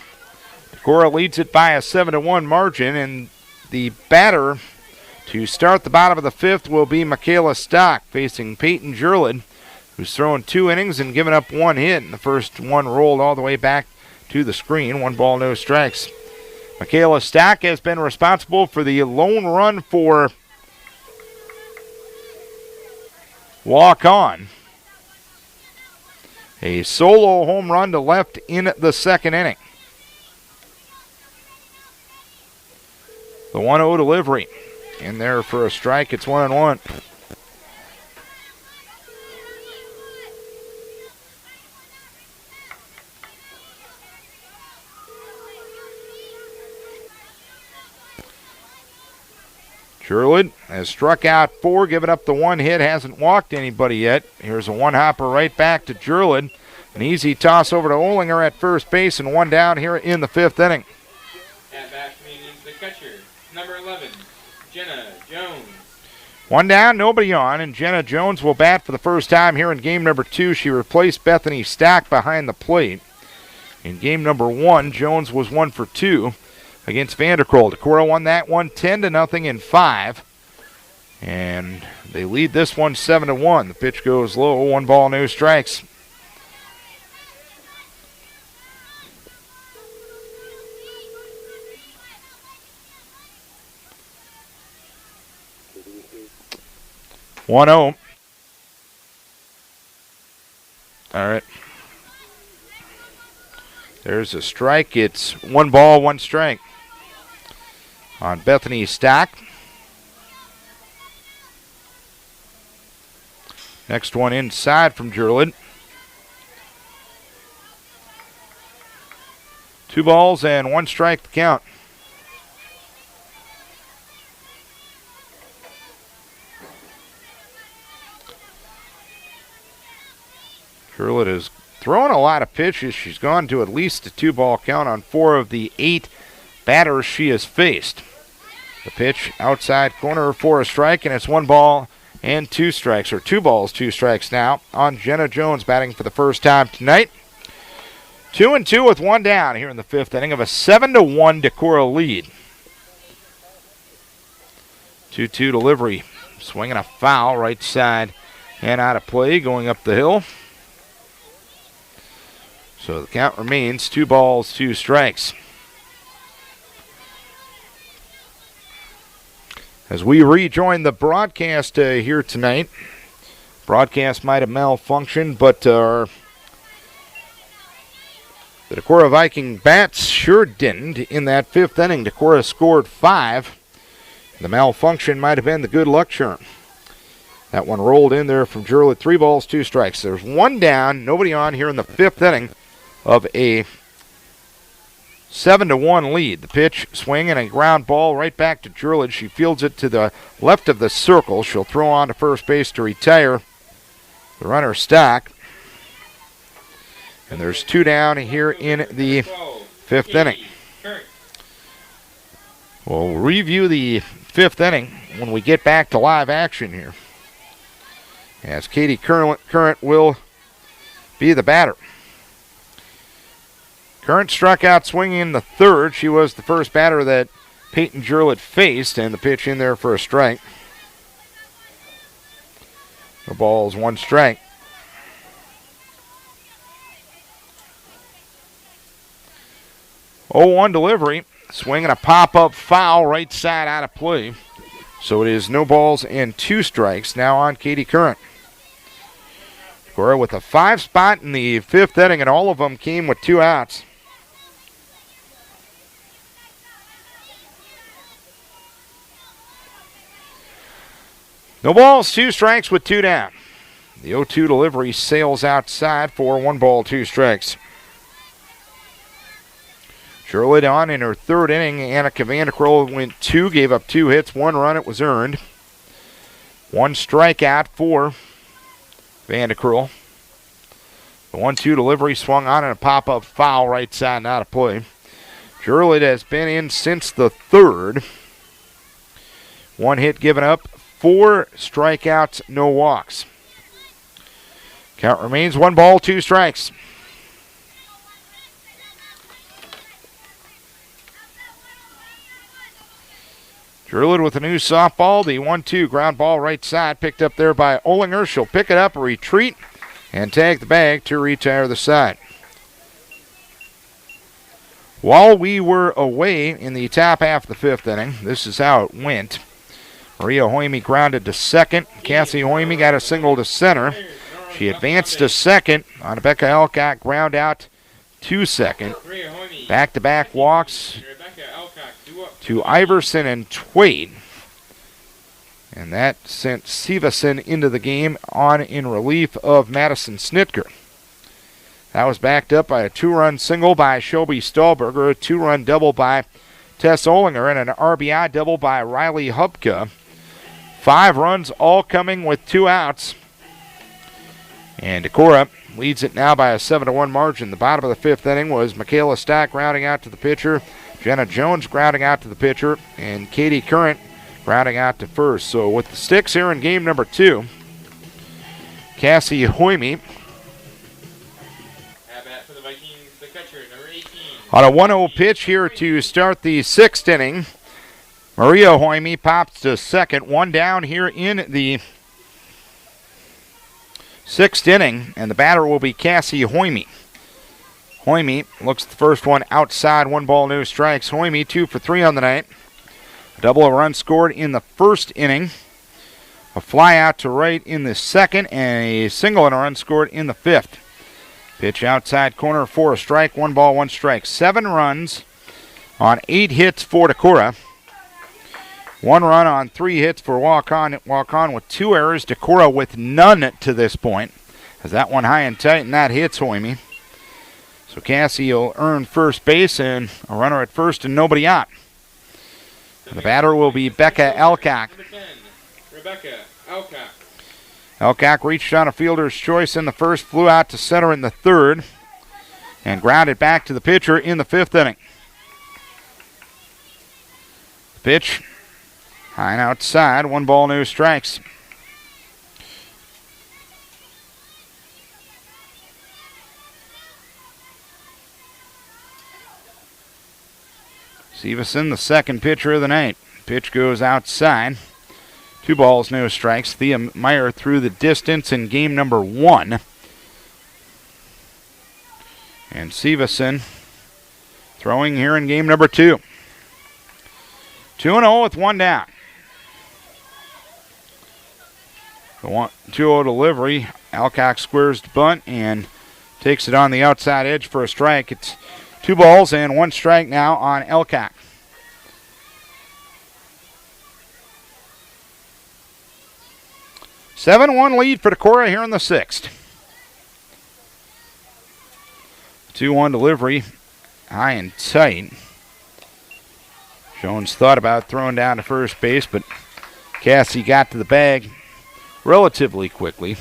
Decorah leads it by a 7-1 margin, and the batter to start the bottom of the 5th will be Michaela Stock, facing Peyton Jurlett, who's thrown 2 innings and given up 1 hit. And the first one rolled all the way back to the screen. 1 ball, no strikes. Michaela Stock has been responsible for the lone run for Waukon. A solo home run to left in the 2nd inning. The 1-0 delivery. In there for a strike. It's 1-1. Jurlett has struck out 4, given up the 1 hit, hasn't walked anybody yet. Here's a 1-hopper right back to Jurlett. An easy toss over to Olinger at first base, and 1 down here in the 5th inning. At bat means the catcher, number 11, Jenna Jones. 1 down, nobody on, and Jenna Jones will bat for the first time here in game number 2. She replaced Bethany Stack behind the plate. In game number 1, Jones was 1 for 2 against Vanderkool. Decorah won that one 10-0 in 5. And they lead this one 7-1. The pitch goes low, 1 ball, no strikes. One 0. All right. There's a strike. It's 1 ball, 1 strike on Bethany Stack. Next one inside from Jurlid. 2 balls and 1 strike to count. Jurlid is throwing a lot of pitches. She's gone to at least a 2-ball count on 4 of the 8 batters she has faced. The pitch outside corner for a strike, and it's 1 ball and 2 strikes, or 2 balls, 2 strikes now on Jenna Jones, batting for the first time tonight. 2-2 with 1 down here in the 5th inning of a 7-1 Decorah lead. 2-2 delivery, swinging a foul right side and out of play, going up the hill. So the count remains 2 balls, 2 strikes. As we rejoin the broadcast here tonight, broadcast might have malfunctioned, but the Decorah Viking bats sure didn't. In that 5th inning, Decorah scored 5. The malfunction might have been the good luck charm. That one rolled in there from Jurlid. 3 balls, 2 strikes. There's 1 down, nobody on here in the 5th inning of a 7-1 lead. The pitch, swing, and a ground ball right back to Jurlid. She fields it to the left of the circle. She'll throw on to first base to retire the runner Stock. And there's 2 down here in the 5th inning. We'll review the 5th inning when we get back to live action here, as Katie Current will be the batter. Current struck out swinging in the 3rd. She was the first batter that Peyton Jurlid faced, and the pitch in there for a strike. The ball's 1 strike. Oh, 1 delivery. Swinging a pop-up foul right side out of play. So it is no balls and 2 strikes now on Katie Current. Decorah with a 5 spot in the 5th inning, and all of them came with 2 outs. No balls, 2 strikes with 2 down. The 0-2 delivery sails outside for 1 ball, 2 strikes. Jurlid on in her 3rd inning. Annika Vanderkroll went 2, gave up 2 hits, 1 run. It was earned. 1 strikeout for Vanderkroll. The 1-2 delivery swung on and a pop-up foul right side and out of play. Jurlid has been in since the 3rd. 1 hit given up, 4 strikeouts, no walks. Count remains 1 ball, 2 strikes. Jurlid with a new softball. The 1-2 ground ball right side picked up there by Olinger. She'll pick it up, retreat, and tag the bag to retire the side. While we were away in the top half of the 5th inning, this is how it went. Maria Hoyme grounded to second. Cassie Hoyme got a single to center. She advanced to second on a Becca Elcock ground out to second. Back-to-back walks to Iverson and Twade. And that sent Severson into the game on in relief of Madison Snitker. That was backed up by a 2-run single by Shelby Stahlberger, a 2-run double by Tess Olinger, and an RBI double by Riley Hubka. 5 runs all coming with 2 outs. And Decorah leads it now by a 7-1 margin. The bottom of the 5th inning was Michaela Stock grounding out to the pitcher, Jenna Jones grounding out to the pitcher, and Katie Current grounding out to first. So with the sticks here in game number 2, Cassie Hoyme for the Vikings, the catcher, number 18. On a 1-0 pitch here to start the 6th inning. Maria Hoyme pops to second. 1 down here in the 6th inning, and the batter will be Cassie Hoyme. Hoyme looks the first one outside, 1 ball, no strikes. Hoyme 2 for 3 on the night. A double, a run scored in the 1st inning. A fly out to right in the 2nd, and a single and a run scored in the 5th. Pitch outside corner for a strike, 1 ball, 1 strike. 7 runs on 8 hits for Decorah. 1 run on 3 hits for Waukon with 2 errors. Decorah with none to this point. As that one high and tight, and that hits Hoyme. So Cassie will earn first base and a runner at first and nobody out. And the batter will be Becca Elcock. Number 10, Rebecca Elcock. Elcock reached on a fielder's choice in the first, flew out to center in the third, and grounded back to the pitcher in the 5th inning. The pitch, high and outside, 1 ball, no strikes. Severson, the second pitcher of the night. Pitch goes outside. 2 balls, no strikes. Thea Meyer threw the distance in game number 1. And Severson throwing here in game number 2. 2-0 with 1 down. The 2-0 delivery. Alcock squares the bunt and takes it on the outside edge for a strike. It's 2 balls and 1 strike now on Elcock. Seven-1 lead for Decorah here in the 6th. 2-1 delivery, high and tight. Jones thought about throwing down to first base, but Cassie got to the bag relatively quickly.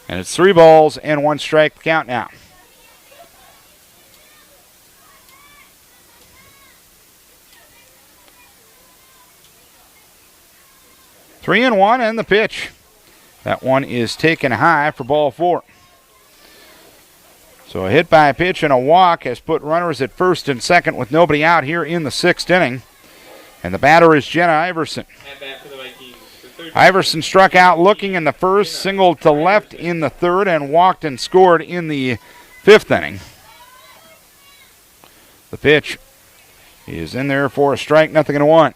And it's 3 balls and 1 strike count now. Three and 1 and the pitch. That one is taken high for ball 4. So a hit by a pitch and a walk has put runners at first and second with nobody out here in the 6th inning. And the batter is Jenna Iverson. At bat for the Vikings. Iverson struck out looking in the first, singled to left in the 3rd, and walked and scored in the 5th inning. The pitch is in there for a strike, 0-1.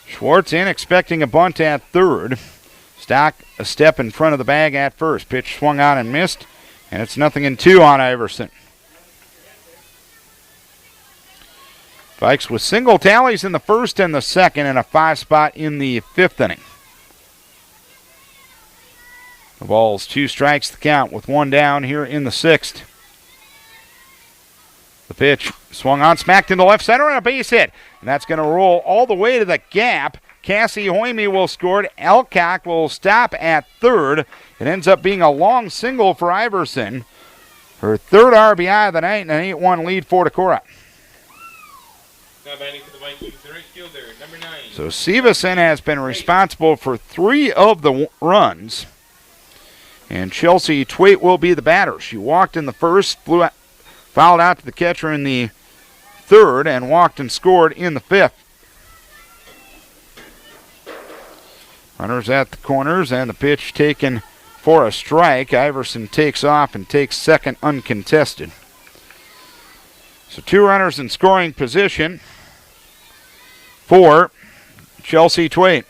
Schwartz in, expecting a bunt at 3rd. Stock a step in front of the bag at first. Pitch swung on and missed, and it's 0-2 on Iverson. Vikes with single tallies in the 1st and the 2nd, and a 5 spot in the 5th inning. The ball's 2 strikes the count with 1 down here in the 6th. The pitch swung on, smacked into left center, and a base hit. And that's going to roll all the way to the gap. Cassie Hoyme will score. Elcock will stop at 3rd. It ends up being a long single for Iverson. Her 3rd RBI of the night and an 8-1 lead for Decorah. Now batting for the Vikings, the right fielder, number 9. So Severson has been responsible for 3 of the runs. And Chelsea Twait will be the batter. She walked in the 1st, fouled out to the catcher in the 3rd, and walked and scored in the 5th. Runners at the corners, and the pitch taken for a strike. Iverson takes off and takes 2nd uncontested. So 2 runners in scoring position for Chelsea Twait.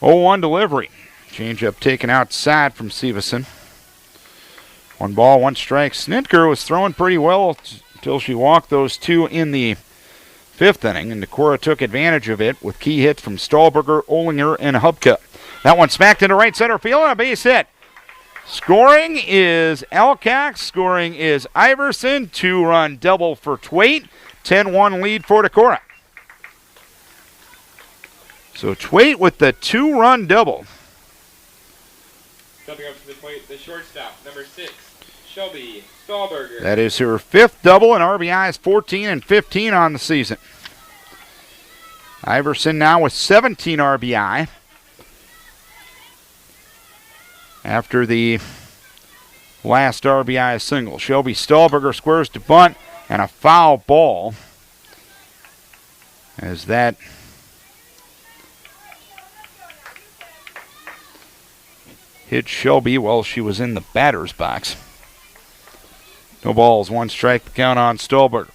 0-1 delivery. Changeup taken outside from Severson. 1 ball, 1 strike. Snitker was throwing pretty well until she walked those 2 in the 5th inning, and Decorah took advantage of it with key hits from Stahlberger, Olinger, and Hubka. That one smacked into right center field and a base hit. Scoring is Elcock. Scoring is Iverson. 2-run double for Twait. 10-1 lead for Decorah. So Twait with the 2-run double. Stepping up to the plate, the shortstop, number 6, Shelby Stahlberger. That is her 5th double, and RBIs 14 and 15 on the season. Iverson now with 17 RBI. After the last RBI single. Shelby Stahlberger squares to bunt, and a foul ball. As that hit Shelby while she was in the batter's box. No balls, 1 strike, the count on Stahlberger.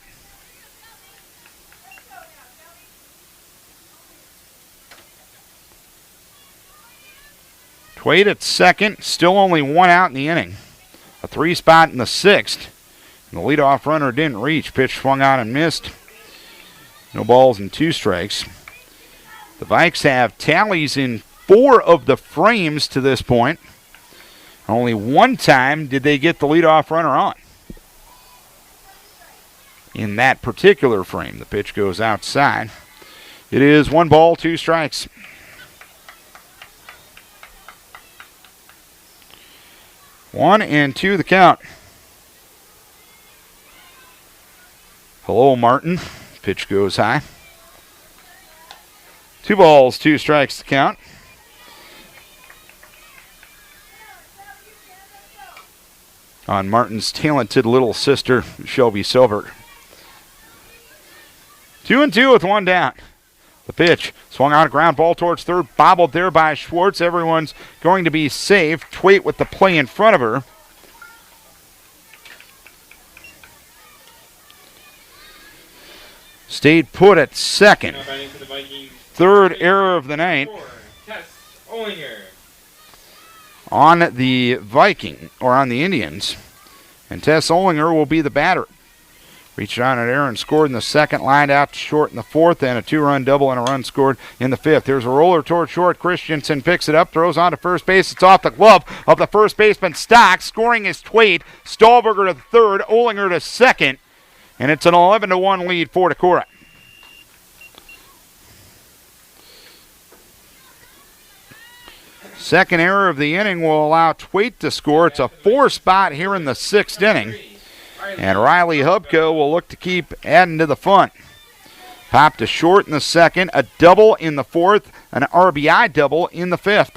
Twait at second, still only one out in the inning. A 3 spot in the 6th. And the leadoff runner didn't reach. Pitch swung on and missed. No balls and 2 strikes. The Vikes have tallies in 4 of the frames to this point. Only one time did they get the leadoff runner on. In that particular frame, the pitch goes outside. It is 1 ball, 2 strikes. One and 2 the count. Hello, Martin. Pitch goes high. 2 balls, 2 strikes to count. On Martin's talented little sister, Shelby Silver. 2-2 with 1 down. The pitch swung on a ground ball towards third, bobbled there by Schwartz. Everyone's going to be safe. Twait with the play in front of her. Stayed put at second. Third error of the night on the Viking, or on the Indians. And Tess Olinger will be the batter. Reached on an error and scored in the 2nd, lined out to short in the 4th, and a 2-run double and a run scored in the 5th. There's a roller toward short. Christensen picks it up, throws on to first base. It's off the glove of the first baseman, Stock. Scoring is Twait. Stahlberger to third, Olinger to second, and it's an 11-1 lead for Decorah. Second error of the inning will allow Twait to score. It's a 4 spot here in the 6th inning. And Riley Hubko will look to keep adding to the fun. Popped to short in the 2nd, a double in the 4th, an RBI double in the 5th.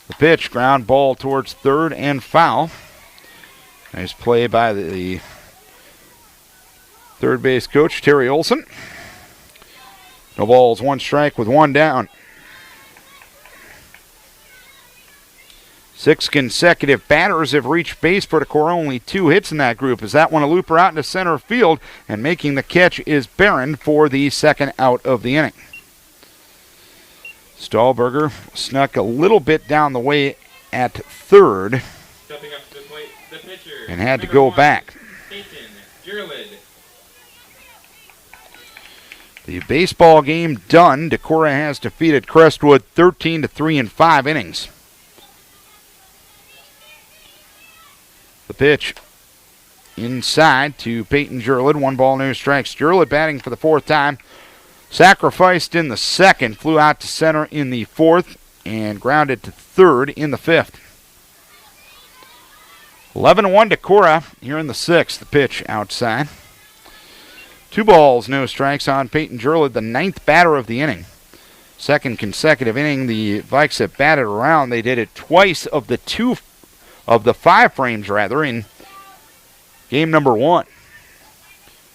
The pitch, ground ball towards third and foul. Nice play by the third base coach, Terry Olson. No balls, 1 strike with 1 down. 6 consecutive batters have reached base for Decorah. Only 2 hits in that group. As that one a looper out into center field, and making the catch is Barron for the 2nd out of the inning. Stahlberger snuck a little bit down the way at third and had to go back. The baseball game done. Decorah has defeated Crestwood 13-3 in 5 innings. The pitch inside to Peyton Jurlid. 1 ball, no strikes. Jurlid batting for the 4th time. Sacrificed in the 2nd. Flew out to center in the 4th and grounded to third in the 5th. 11-1 Decorah here in the 6th. The pitch outside. 2 balls, no strikes on Peyton Jurlid, the 9th batter of the inning. 2nd consecutive inning the Vikes have batted around. They did it twice of the 5 frames in game number 1.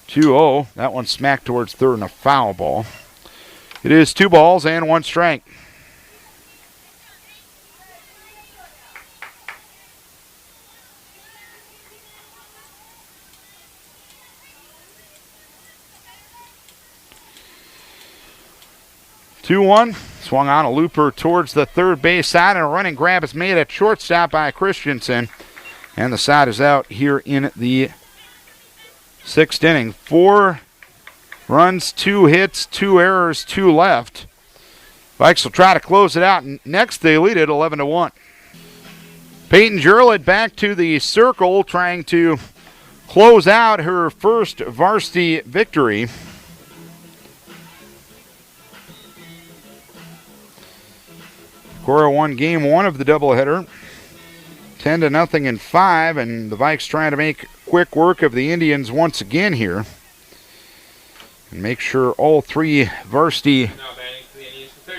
2-0. That one smacked towards third and a foul ball. It is 2 balls and 1 strike. Two-one. Swung on a looper towards the third base side, and a running grab is made at shortstop by Christensen. And the side is out here in the 6th inning. 4 runs, 2 hits, 2 errors, 2 left. Vikes will try to close it out. Next, they lead it 11-1. Peyton Jurlid back to the circle, trying to close out her first varsity victory. Decorah won game 1 of the doubleheader, 10-0 in 5, and the Vikes trying to make quick work of the Indians once again here, and make sure all 3 varsity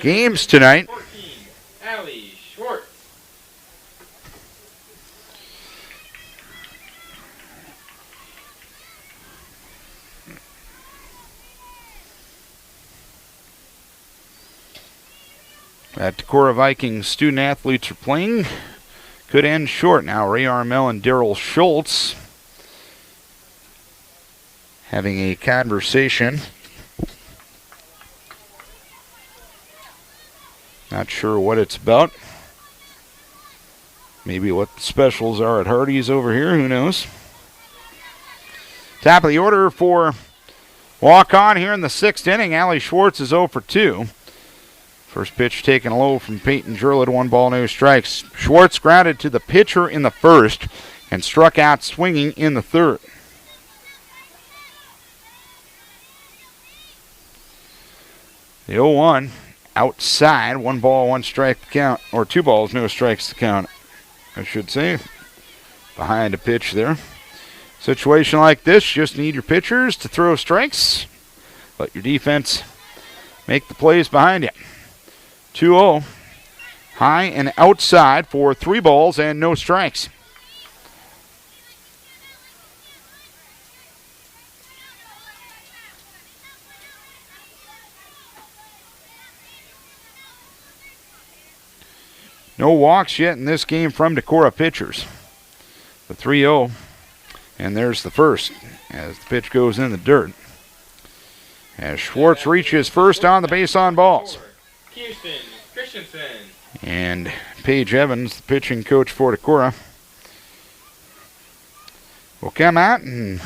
games tonight. 14, Allie Schwartz. That Decorah Vikings student athletes are playing. Could end short now. Ray Armel and Daryl Schultz having a conversation. Not sure what it's about. Maybe what the specials are at Hardee's over here. Who knows? Top of the order for Waukon here in the 6th inning. Allie Schwartz is 0 for 2. First pitch taken low from Peyton Jurlid. 1 ball, no strikes. Schwartz grounded to the pitcher in the 1st and struck out swinging in the 3rd. The 0-1 outside. 1 ball, 1 strike to count. Or 2 balls, no strikes to count, I should say. Behind a pitch there. Situation like this, just need your pitchers to throw strikes. Let your defense make the plays behind you. 2-0. High and outside for 3 balls and no strikes. No walks yet in this game from Decorah pitchers. The 3-0. And there's the first as the pitch goes in the dirt. As Schwartz reaches first on the base on balls. Houston Christensen. And Paige Evans, the pitching coach for Decorah, will come out and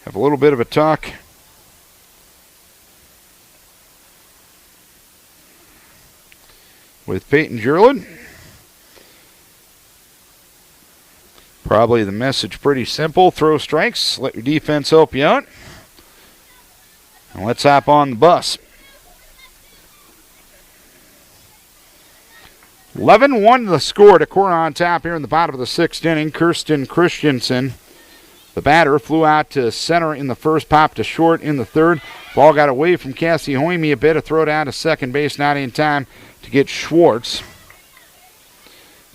have a little bit of a talk with Peyton Jurlid. Probably the message pretty simple. Throw strikes. Let your defense help you out. And let's hop on the bus. 11-1 the score. Decorah on top here in the bottom of the 6th inning. Kirsten Christensen, the batter, flew out to center in the 1st, popped to short in the 3rd. Ball got away from Cassie Hoyme a bit. A throw down to second base, not in time to get Schwartz.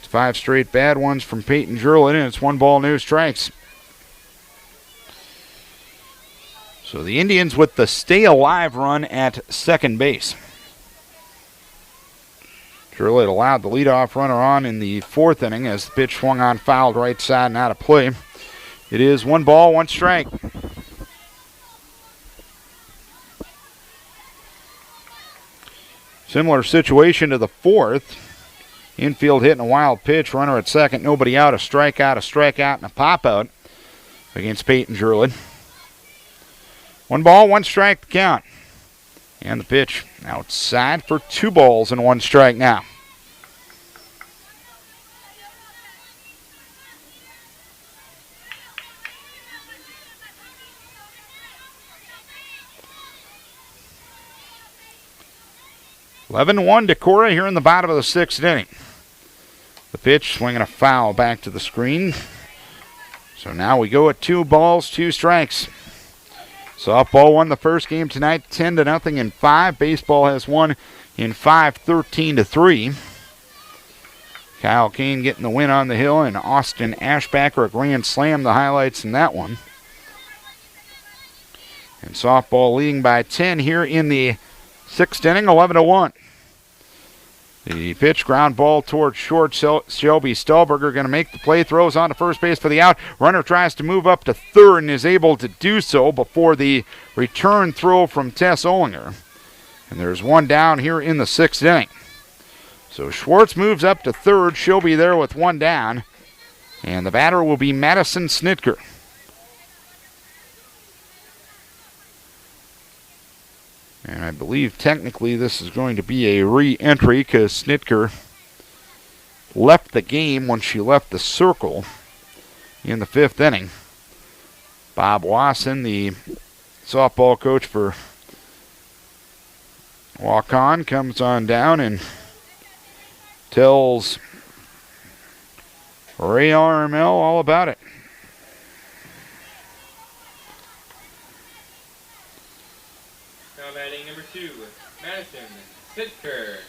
5 straight bad ones from Peyton Jurlid, and it's 1 ball, no strikes. So the Indians with the stay alive run at second base. Jurlid allowed the leadoff runner on in the 4th inning as the pitch swung on, fouled right side and out of play. It is 1 ball, 1 strike. Similar situation to the 4th. Infield hitting a wild pitch, runner at second, nobody out, a strikeout, and a pop-out against Peyton Jurlid. 1 ball, 1 strike to count. And the pitch outside for 2 balls and 1 strike now. (11-1) Decorah here in the bottom of the 6th inning. The pitch swinging a foul back to the screen. So now we go at 2 balls, 2 strikes. Softball won the first game tonight 10-0 in 5. Baseball has won in 5, 13-3. Kyle Kane getting the win on the hill, and Austin Ashbacker a grand slam. The highlights in that one. And softball leading by 10 here in the 6th inning, 11-1. The pitch, ground ball towards short. Shelby Stahlberger going to make the play. Throws on to first base for the out. Runner tries to move up to 3rd and is able to do so before the return throw from Tess Olinger. And there's 1 down here in the 6th inning. So Schwartz moves up to 3rd. She'll be there with 1 down. And the batter will be Madison Snitker. And I believe technically this is going to be a re-entry because Snitker left the game when she left the circle in the 5th inning. Bob Wasson, the softball coach for Waukon, comes on down and tells Ray RML all about it. Batting number 2, Madison Snitker.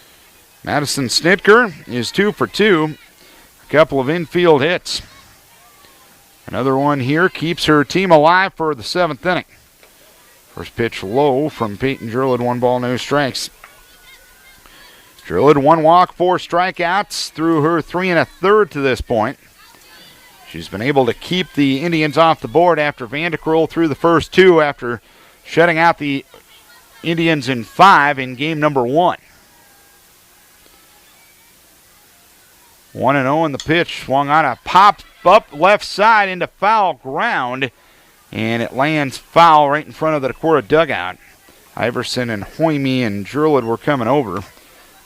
Madison Snitker is 2 for 2. A couple of infield hits. Another one here keeps her team alive for the 7th inning. First pitch low from Peyton Jurlid, 1 ball, no strikes. Jurlid 1 walk, 4 strikeouts through her 3 1/3 to this point. She's been able to keep the Indians off the board after Vanderkroll through the first 2 after shutting out the Indians in 5 in game number 1. 1-0 in the pitch. Swung on a pop up left side into foul ground. And it lands foul right in front of the Decorah dugout. Iverson and Hoyme and Jurlid were coming over.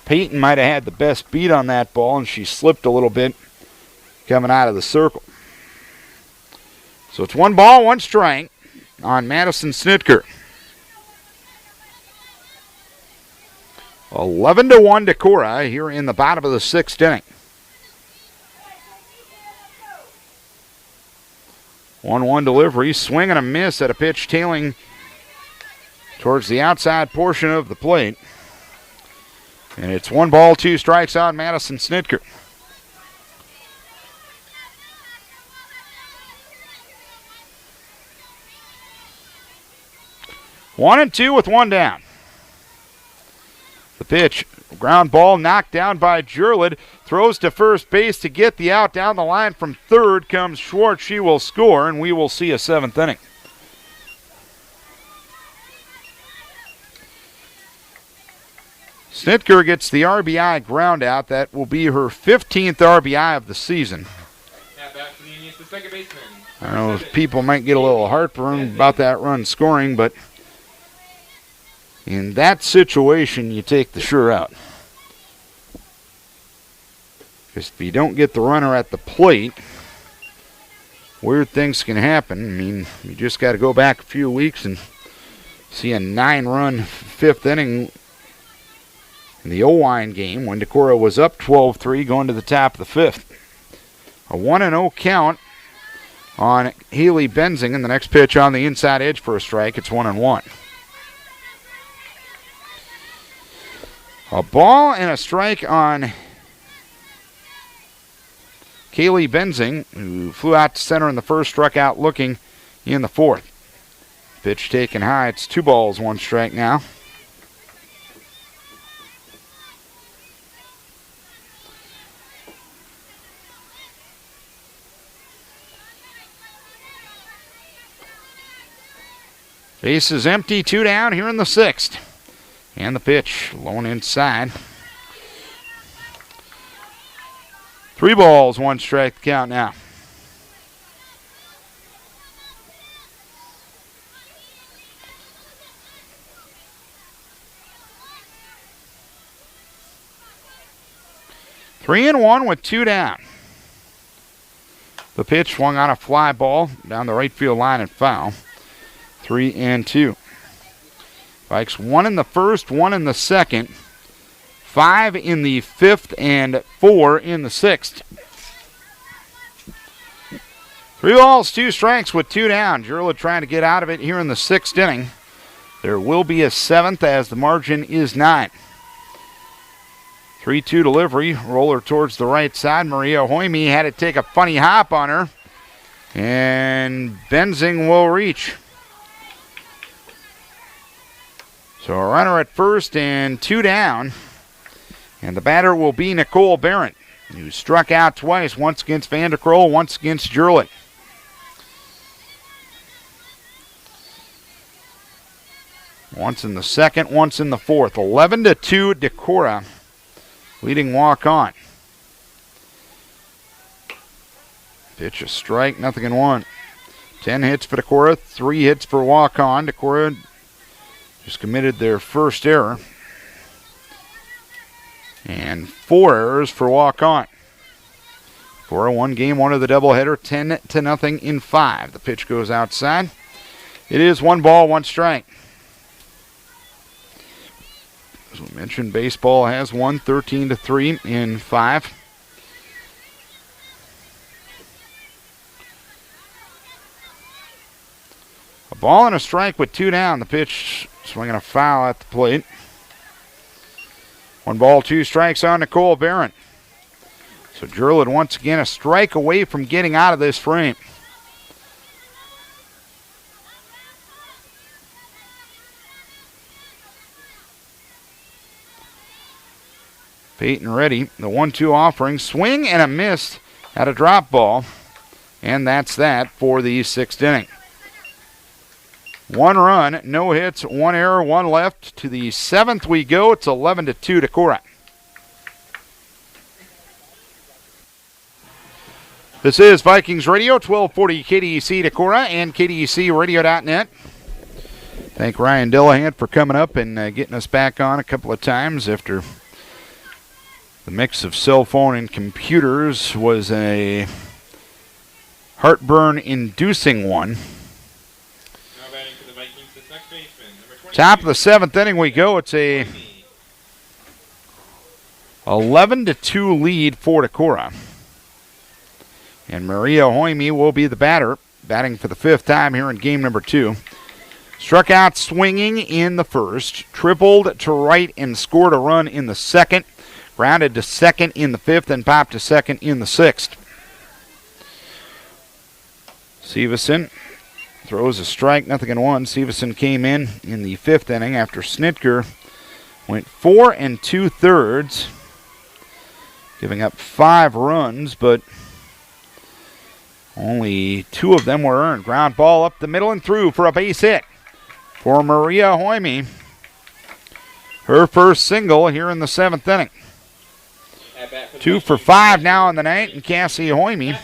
Peyton might have had the best beat on that ball, and she slipped a little bit coming out of the circle. So it's 1 ball, 1 strike on Madison Snitker. 11-1 Decorah here in the bottom of the 6th inning. 1-1 delivery, swing and a miss at a pitch tailing towards the outside portion of the plate. And it's 1 ball, 2 strikes on Madison Snitker. One and 2 with 1 down. The pitch, ground ball knocked down by Jurlid. Throws to first base to get the out. Down the line from third comes Schwartz. She will score, and we will see a 7th inning. Snitker gets the RBI ground out. That will be her 15th RBI of the season. I know people might get a little heartburn about that run scoring, but in that situation, you take the sure out. Because if you don't get the runner at the plate, weird things can happen. I mean, you just got to go back a few weeks and see a 9-run 5th inning in the Owine game when Decorah was up 12-3 going to the top of the 5th. A 1-0 count on Haley Benzing, and the next pitch on the inside edge for a strike. It's 1-1. A ball and a strike on Kaylee Benzing, who flew out to center in the first, struck out looking in the 4th. Pitch taken high. It's 2 balls, 1 strike now. Base is empty, 2 down here in the 6th. And the pitch, lone inside. 3 balls, 1 strike to count now. Three and 1 with 2 down. The pitch swung on a fly ball down the right field line and foul. 3 and 2. Vikes 1 in the 1st, 1 in the 2nd, 5 in the 5th, and 4 in the 6th. 3 balls, 2 strikes with 2 down. Jurla trying to get out of it here in the 6th inning. There will be a 7th as the margin is 9. 3-2 delivery, roller towards the right side. Maria Hoyme had to take a funny hop on her, and Benzing will reach. So a runner at first and 2 down. And the batter will be Nicole Barron, who struck out twice, once against Van der Kroll, once against Jurlick. Once in the 2nd, once in the 4th. 11-2 Decorah, leading Waukon. Pitch a strike, nothing in 1. 10 hits for Decorah, 3 hits for Waukon. Decorah just committed their first error. And 4 errors for Waukon. For a 1 game, 1 of the doubleheader, 10-0 in 5. The pitch goes outside. It is 1 ball, 1 strike. As we mentioned, baseball has won 13-3 in 5. A ball and a strike with 2 down. The pitch swinging a foul at the plate. 1 ball, 2 strikes on Nicole Barron. So Jurlid once again a strike away from getting out of this frame. Peyton ready. The 1-2 offering. Swing and a miss at a drop ball. And that's that for the 6th inning. 1 run, no hits, 1 error, 1 left. To the 7th we go. It's 11-2 Decorah. This is Vikings Radio, 1240 KDEC Decorah and KDECradio.net. Thank Ryan Dillahan for coming up and getting us back on a couple of times after the mix of cell phone and computers was a heartburn-inducing one. Now batting for the Vikings, this next baseman, number 22. Top of the 7th inning we go. It's a 11-2 lead for Decorah. And Maria Hoime will be the batter, batting for the 5th time here in game number 2. Struck out swinging in the first, tripled to right and scored a run in the second, grounded to second in the 5th and popped to second in the 6th. Severson throws a strike, 0-1. Severson came in the 5th inning after Snitker went 4 2/3, giving up 5 runs, but only 2 of them were earned. Ground ball up the middle and through for a base hit for Maria Hoime. Her first single here in the 7th inning. 2 for 5 now in the night, and Cassie Hoime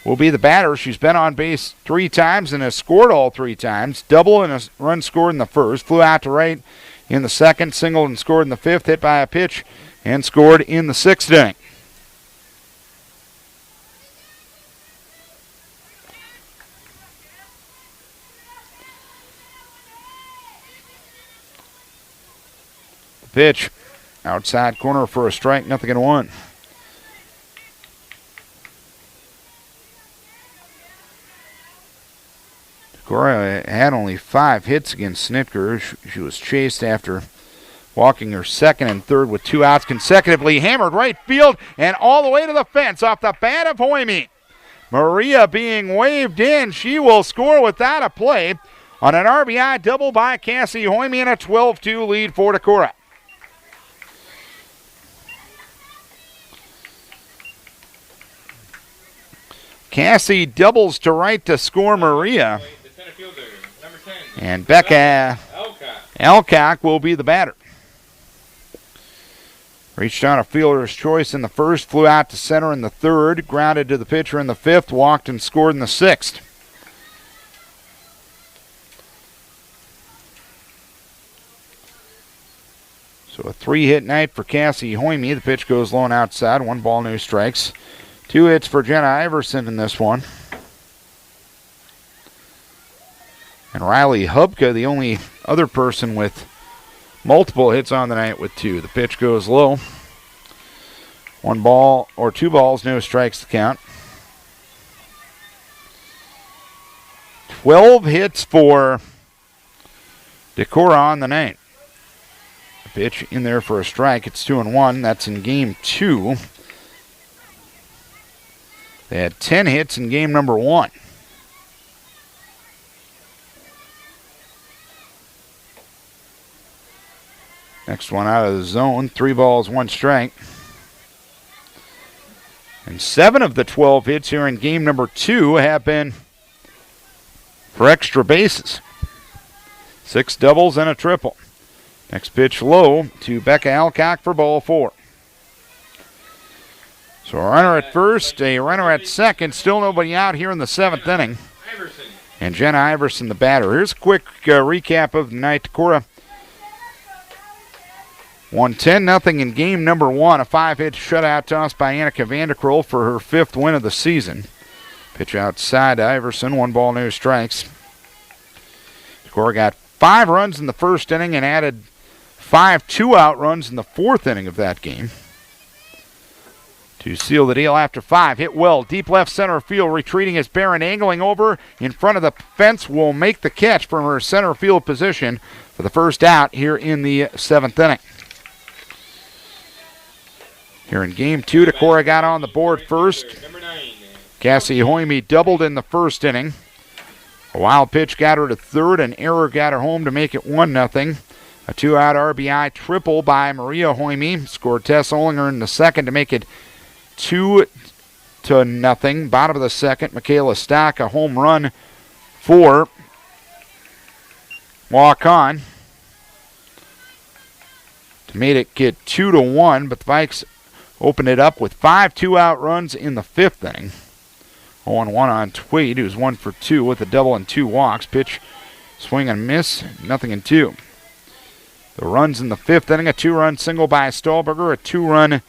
will be the batter. She's been on base 3 times and has scored all 3 times. Double and a run scored in the first. Flew out to right in the second. Singled and scored in the 5th. Hit by a pitch and scored in the 6th inning. Pitch outside corner for a strike, 0-1. Decorah had only 5 hits against Snitker. She was chased after walking her 2nd and 3rd with 2 outs consecutively. Hammered right field and all the way to the fence off the bat of Hoime. Maria being waved in. She will score without a play on an RBI double by Cassie Hoime and a 12-2 lead for Decorah. Cassie doubles to right to score Maria. And Becca Alcock will be the batter. Reached on a fielder's choice in the first, flew out to center in the 3rd, grounded to the pitcher in the 5th, walked and scored in the 6th. So a 3-hit night for Cassie Hoime. The pitch goes low and outside, 1 ball, no strikes. 2 hits for Jenna Iverson in this one. And Riley Hubka, the only other person with multiple hits on the night with 2. The pitch goes low. 1 ball or 2 balls, no strikes to count. 12 hits for Decorah on the night. The pitch in there for a strike. It's 2-1. That's in game 2. They had 10 hits in game number 1. Next one out of the zone, 3 balls, 1 strike. And 7 of the 12 hits here in game number 2 have been for extra bases. 6 doubles and a triple. Next pitch low to Becca Alcock for ball 4. So a runner at first, a runner at second, still nobody out here in the 7th inning. And Jenna Iverson, the batter. Here's a quick recap of the night. Decorah won 10-0 in game number 1. A 5-hit shutout toss by Annika Vanderkroll for her 5th win of the season. Pitch outside to Iverson, 1 ball, no strikes. Decorah got 5 runs in the 1st inning and added 5 2-out runs in the 4th inning of that game. To seal the deal after 5. Hit well. Deep left center field. Retreating as Barron angling over in front of the fence will make the catch from her center field position for the first out here in the 7th inning. Here in game 2, Decorah got on the board first. Cassie Hoime doubled in the 1st inning. A wild pitch got her to 3rd. An error got her home to make it 1-0. A 2-out RBI triple by Maria Hoime. Scored Tess Olinger in the 2nd to make it 2-0. Bottom of the 2nd, Michaela Stock, a home run for Waukon to make it get 2-1, but the Vikes opened it up with 5 two-out runs in the 5th inning. 0-1 on Tweed, who's 1 for 2 with a double and 2 walks. Pitch, swing and miss, 0-2. The runs in the 5th inning, a 2-run single by Stahlberger, a 2-run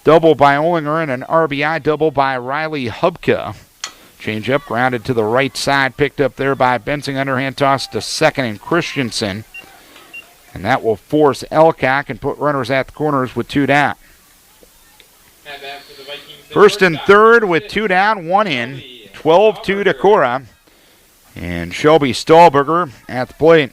double by Olinger, and an RBI double by Riley Hubka. Change-up grounded to the right side, picked up there by Bensing, underhand toss to second and Christensen. And that will force Elcock and put runners at the corners with 2 down. First and third with 2 down, 1 in. 12-2 Decorah. And Shelby Stahlberger at the plate.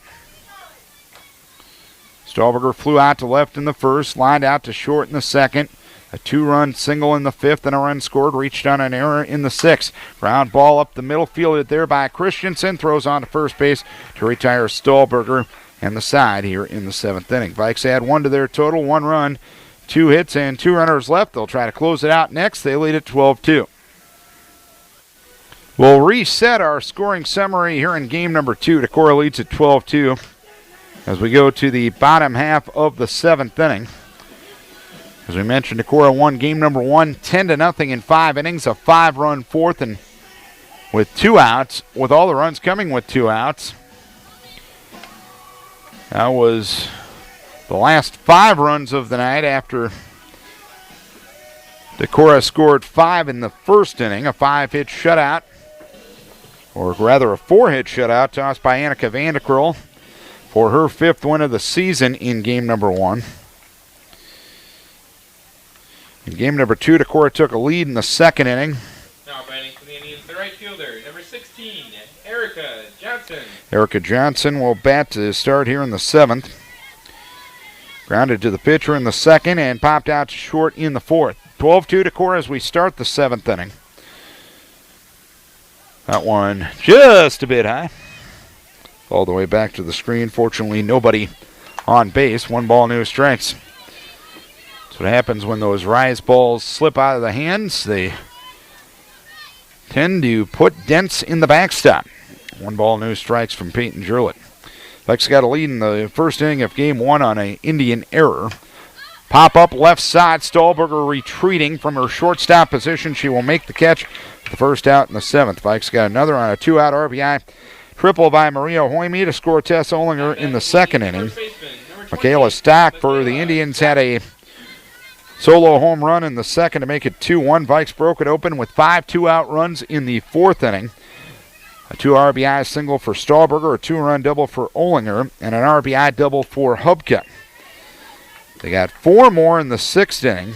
Stahlberger flew out to left in the first, lined out to short in the second. A 2-run single in the 5th and a run scored, reached on an error in the 6th. Ground ball up the middle, fielded there by Christensen, throws on to first base to retire Stahlberger and the side here in the 7th inning. Vikes add 1 to their total, 1 run, 2 hits, and 2 runners left. They'll try to close it out next. They lead at 12-2. We'll reset our scoring summary here in game number 2. Decorah leads at 12-2 as we go to the bottom half of the 7th inning. As we mentioned, Decorah won game number 1, 10-0 in 5 innings, a 5-run 4th, and with 2 outs, with all the runs coming with 2 outs. That was the last 5 runs of the night after Decorah scored 5 in the 1st inning, a 5-hit shutout, or rather a 4-hit shutout tossed by Annika Vanderkrol for her 5th win of the season in game number 1. In game number 2, Decorah took a lead in the 2nd inning. Now batting for the Indians, the right fielder, number 16, Erica Johnson. Erica Johnson will bat to start here in the 7th. Grounded to the pitcher in the 2nd and popped out to short in the 4th. 12-2 Decorah as we start the 7th inning. That one just a bit high. All the way back to the screen. Fortunately, nobody on base. 1 ball, no strikes. That's what happens when those rise balls slip out of the hands. They tend to put dents in the backstop. 1 ball, no strikes from Peyton Jurlett. Vikes got a lead in the 1st inning of game 1 on an Indian error. Pop up left side. Stahlberger retreating from her shortstop position. She will make the catch. The first out in the 7th. Vikes got another on a 2-out RBI triple by Maria Hoyme to score Tess Olinger in the 2nd inning. Michaela Stock for the Indians had a solo home run in the 2nd to make it 2-1. Vikes broke it open with 5 2-out runs in the 4th inning. A 2 RBI single for Stahlberger, a 2-run double for Olinger, and an RBI double for Hubka. They got 4 more in the 6th inning.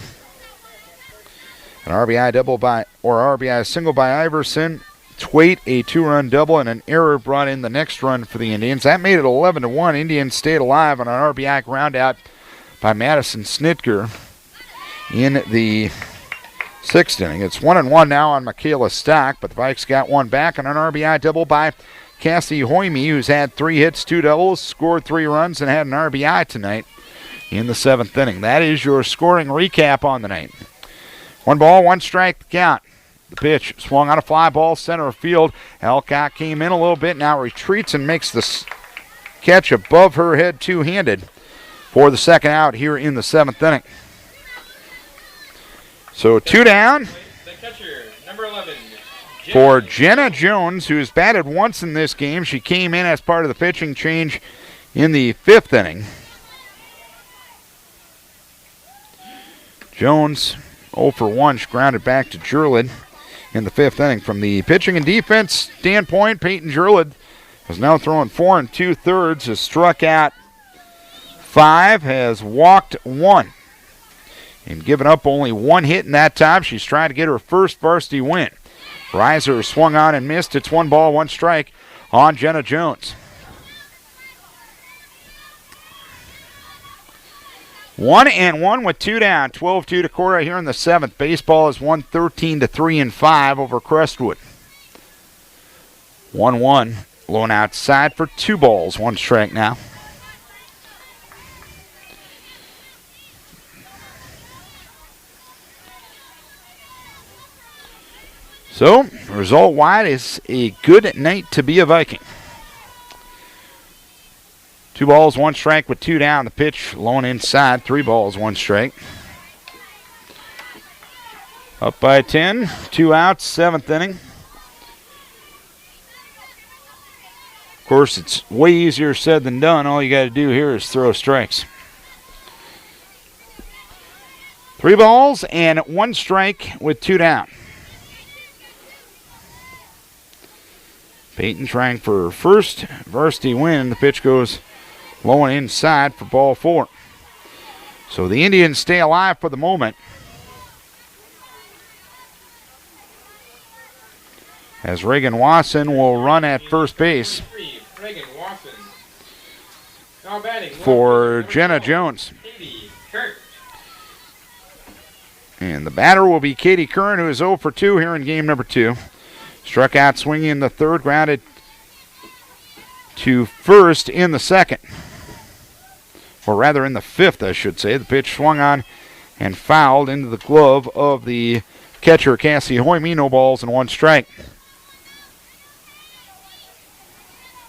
An RBI double RBI single by Iverson. Twait, a 2-run double, and an error brought in the next run for the Indians. That made it 11-1. Indians stayed alive on an RBI ground out by Madison Snitker in the 6th inning. It's 1-1 now on Michaela Stock, but the Vikes got 1 back on an RBI double by Cassie Hoyme, who's had 3 hits, 2 doubles, scored 3 runs, and had an RBI tonight in the 7th inning. That is your scoring recap on the night. 1 ball, 1 strike to count. The pitch swung on a fly ball center field. Alcock came in a little bit, now retreats and makes the catch above her head two-handed for the 2nd out here in the 7th inning. So 2 down The catcher, number 11, for Jenna Jones, who has batted once in this game. She came in as part of the pitching change in the 5th inning. Jones 0 for 1. She grounded back to Jurlid in the 5th inning. From the pitching and defense standpoint, Peyton Jurlid is now throwing 4 2/3, has struck out 5, has walked 1, and given up only 1 hit in that time. She's trying to get her first varsity win. Reiser swung on and missed. It's 1 ball, 1 strike on Jenna Jones. 1-1 with 2 down. 12-2 Decorah here in the 7th. Baseball is won 13-3-5 over Crestwood. 1-1. Blown outside for 2 balls, 1 strike now. So, result-wise, a good night to be a Viking. 2 balls, 1 strike with 2 down. The pitch low and inside. 3 balls, 1 strike. Up by 10, 2 outs, 7th inning. Of course, it's way easier said than done. All you got to do here is throw strikes. 3 balls and 1 strike with 2 down. Peyton trying for first varsity win. The pitch goes low and inside for ball 4. So the Indians stay alive for the moment. As Reagan Wasson will run at first base for Jenna Jones. And the batter will be Katie Curran, who is 0 for 2 here in game number 2. Struck out swinging in the 3rd, grounded to first in the 2nd. Or rather in the 5th, I should say. The pitch swung on and fouled into the glove of the catcher, Cassie Hoyme. No balls and 1 strike.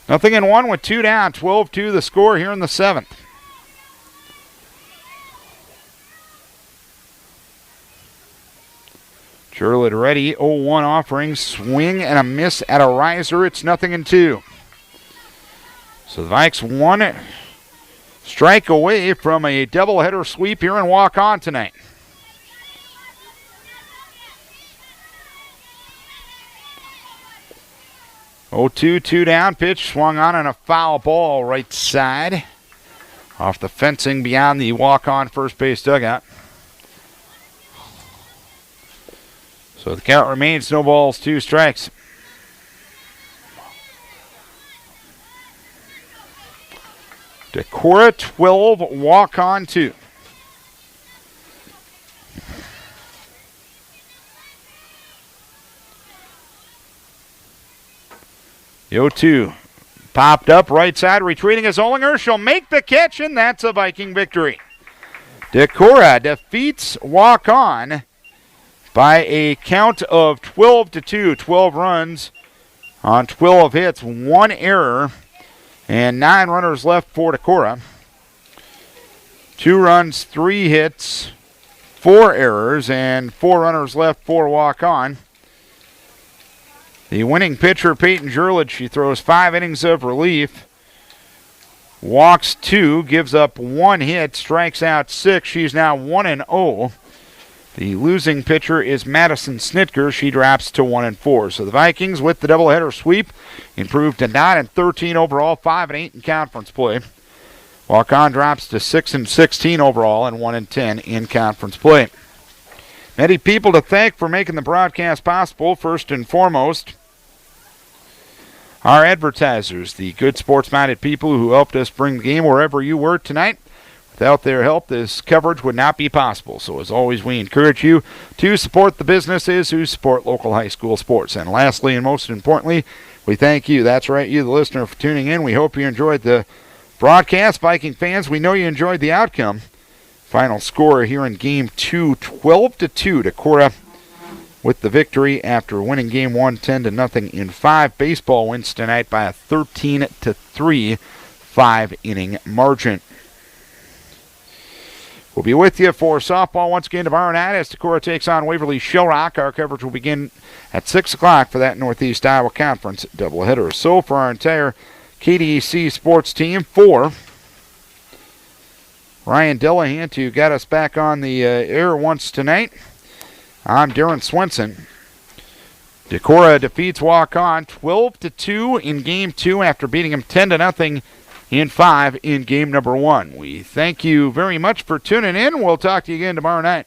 0-1 with 2 down. 12-2 the score here in the 7th. Charlotte ready, 0-1 offering, swing and a miss at a riser. It's 0-2. So the Vikes 1 strike away from a doubleheader sweep here in Waukon tonight. Oh, 2 down, pitch swung on and a foul ball right side. Off the fencing beyond the Waukon first base dugout. So the count remains no balls, 2 strikes. Decorah 12, Waukon 2. The 0-2 popped up right side, retreating is Olinger. She'll make the catch, and that's a Viking victory. Decorah defeats Waukon by a count of 12-2, 12 runs on 12 hits, 1 error, and 9 runners left for Decorah. 2 runs, 3 hits, 4 errors, and 4 runners left for Waukon. The winning pitcher, Peyton Jurlid, she throws 5 innings of relief, walks 2, gives up 1 hit, strikes out 6. She's now 1-0. The losing pitcher is Madison Snitker. She drops to 1-4. So the Vikings, with the doubleheader sweep, improved to 9-13 overall, 5-8 in conference play. Waukon drops to 6-16 overall and 1-10 in conference play. Many people to thank for making the broadcast possible. First and foremost, our advertisers, the good sports-minded people who helped us bring the game wherever you were tonight. Without their help, this coverage would not be possible. So as always, we encourage you to support the businesses who support local high school sports. And lastly, and most importantly, we thank you. That's right, you, the listener, for tuning in. We hope you enjoyed the broadcast. Viking fans, we know you enjoyed the outcome. Final score here in Game 2, 12-2. Decorah with the victory after winning Game 1, 10-0 in 5. Baseball wins tonight by a 13-3 5-inning margin. We'll be with you for softball once again tomorrow night as Decorah takes on Waverly Shellrock. Our coverage will begin at 6 o'clock for that Northeast Iowa Conference doubleheader. So for our entire KDEC sports team, for Ryan Delahunt, who got us back on the air once tonight, I'm Darren Swenson. Decorah defeats Waukon 12-2 in Game 2 after beating him 10-0 in 5 in game number 1. We thank you very much for tuning in. We'll talk to you again tomorrow night.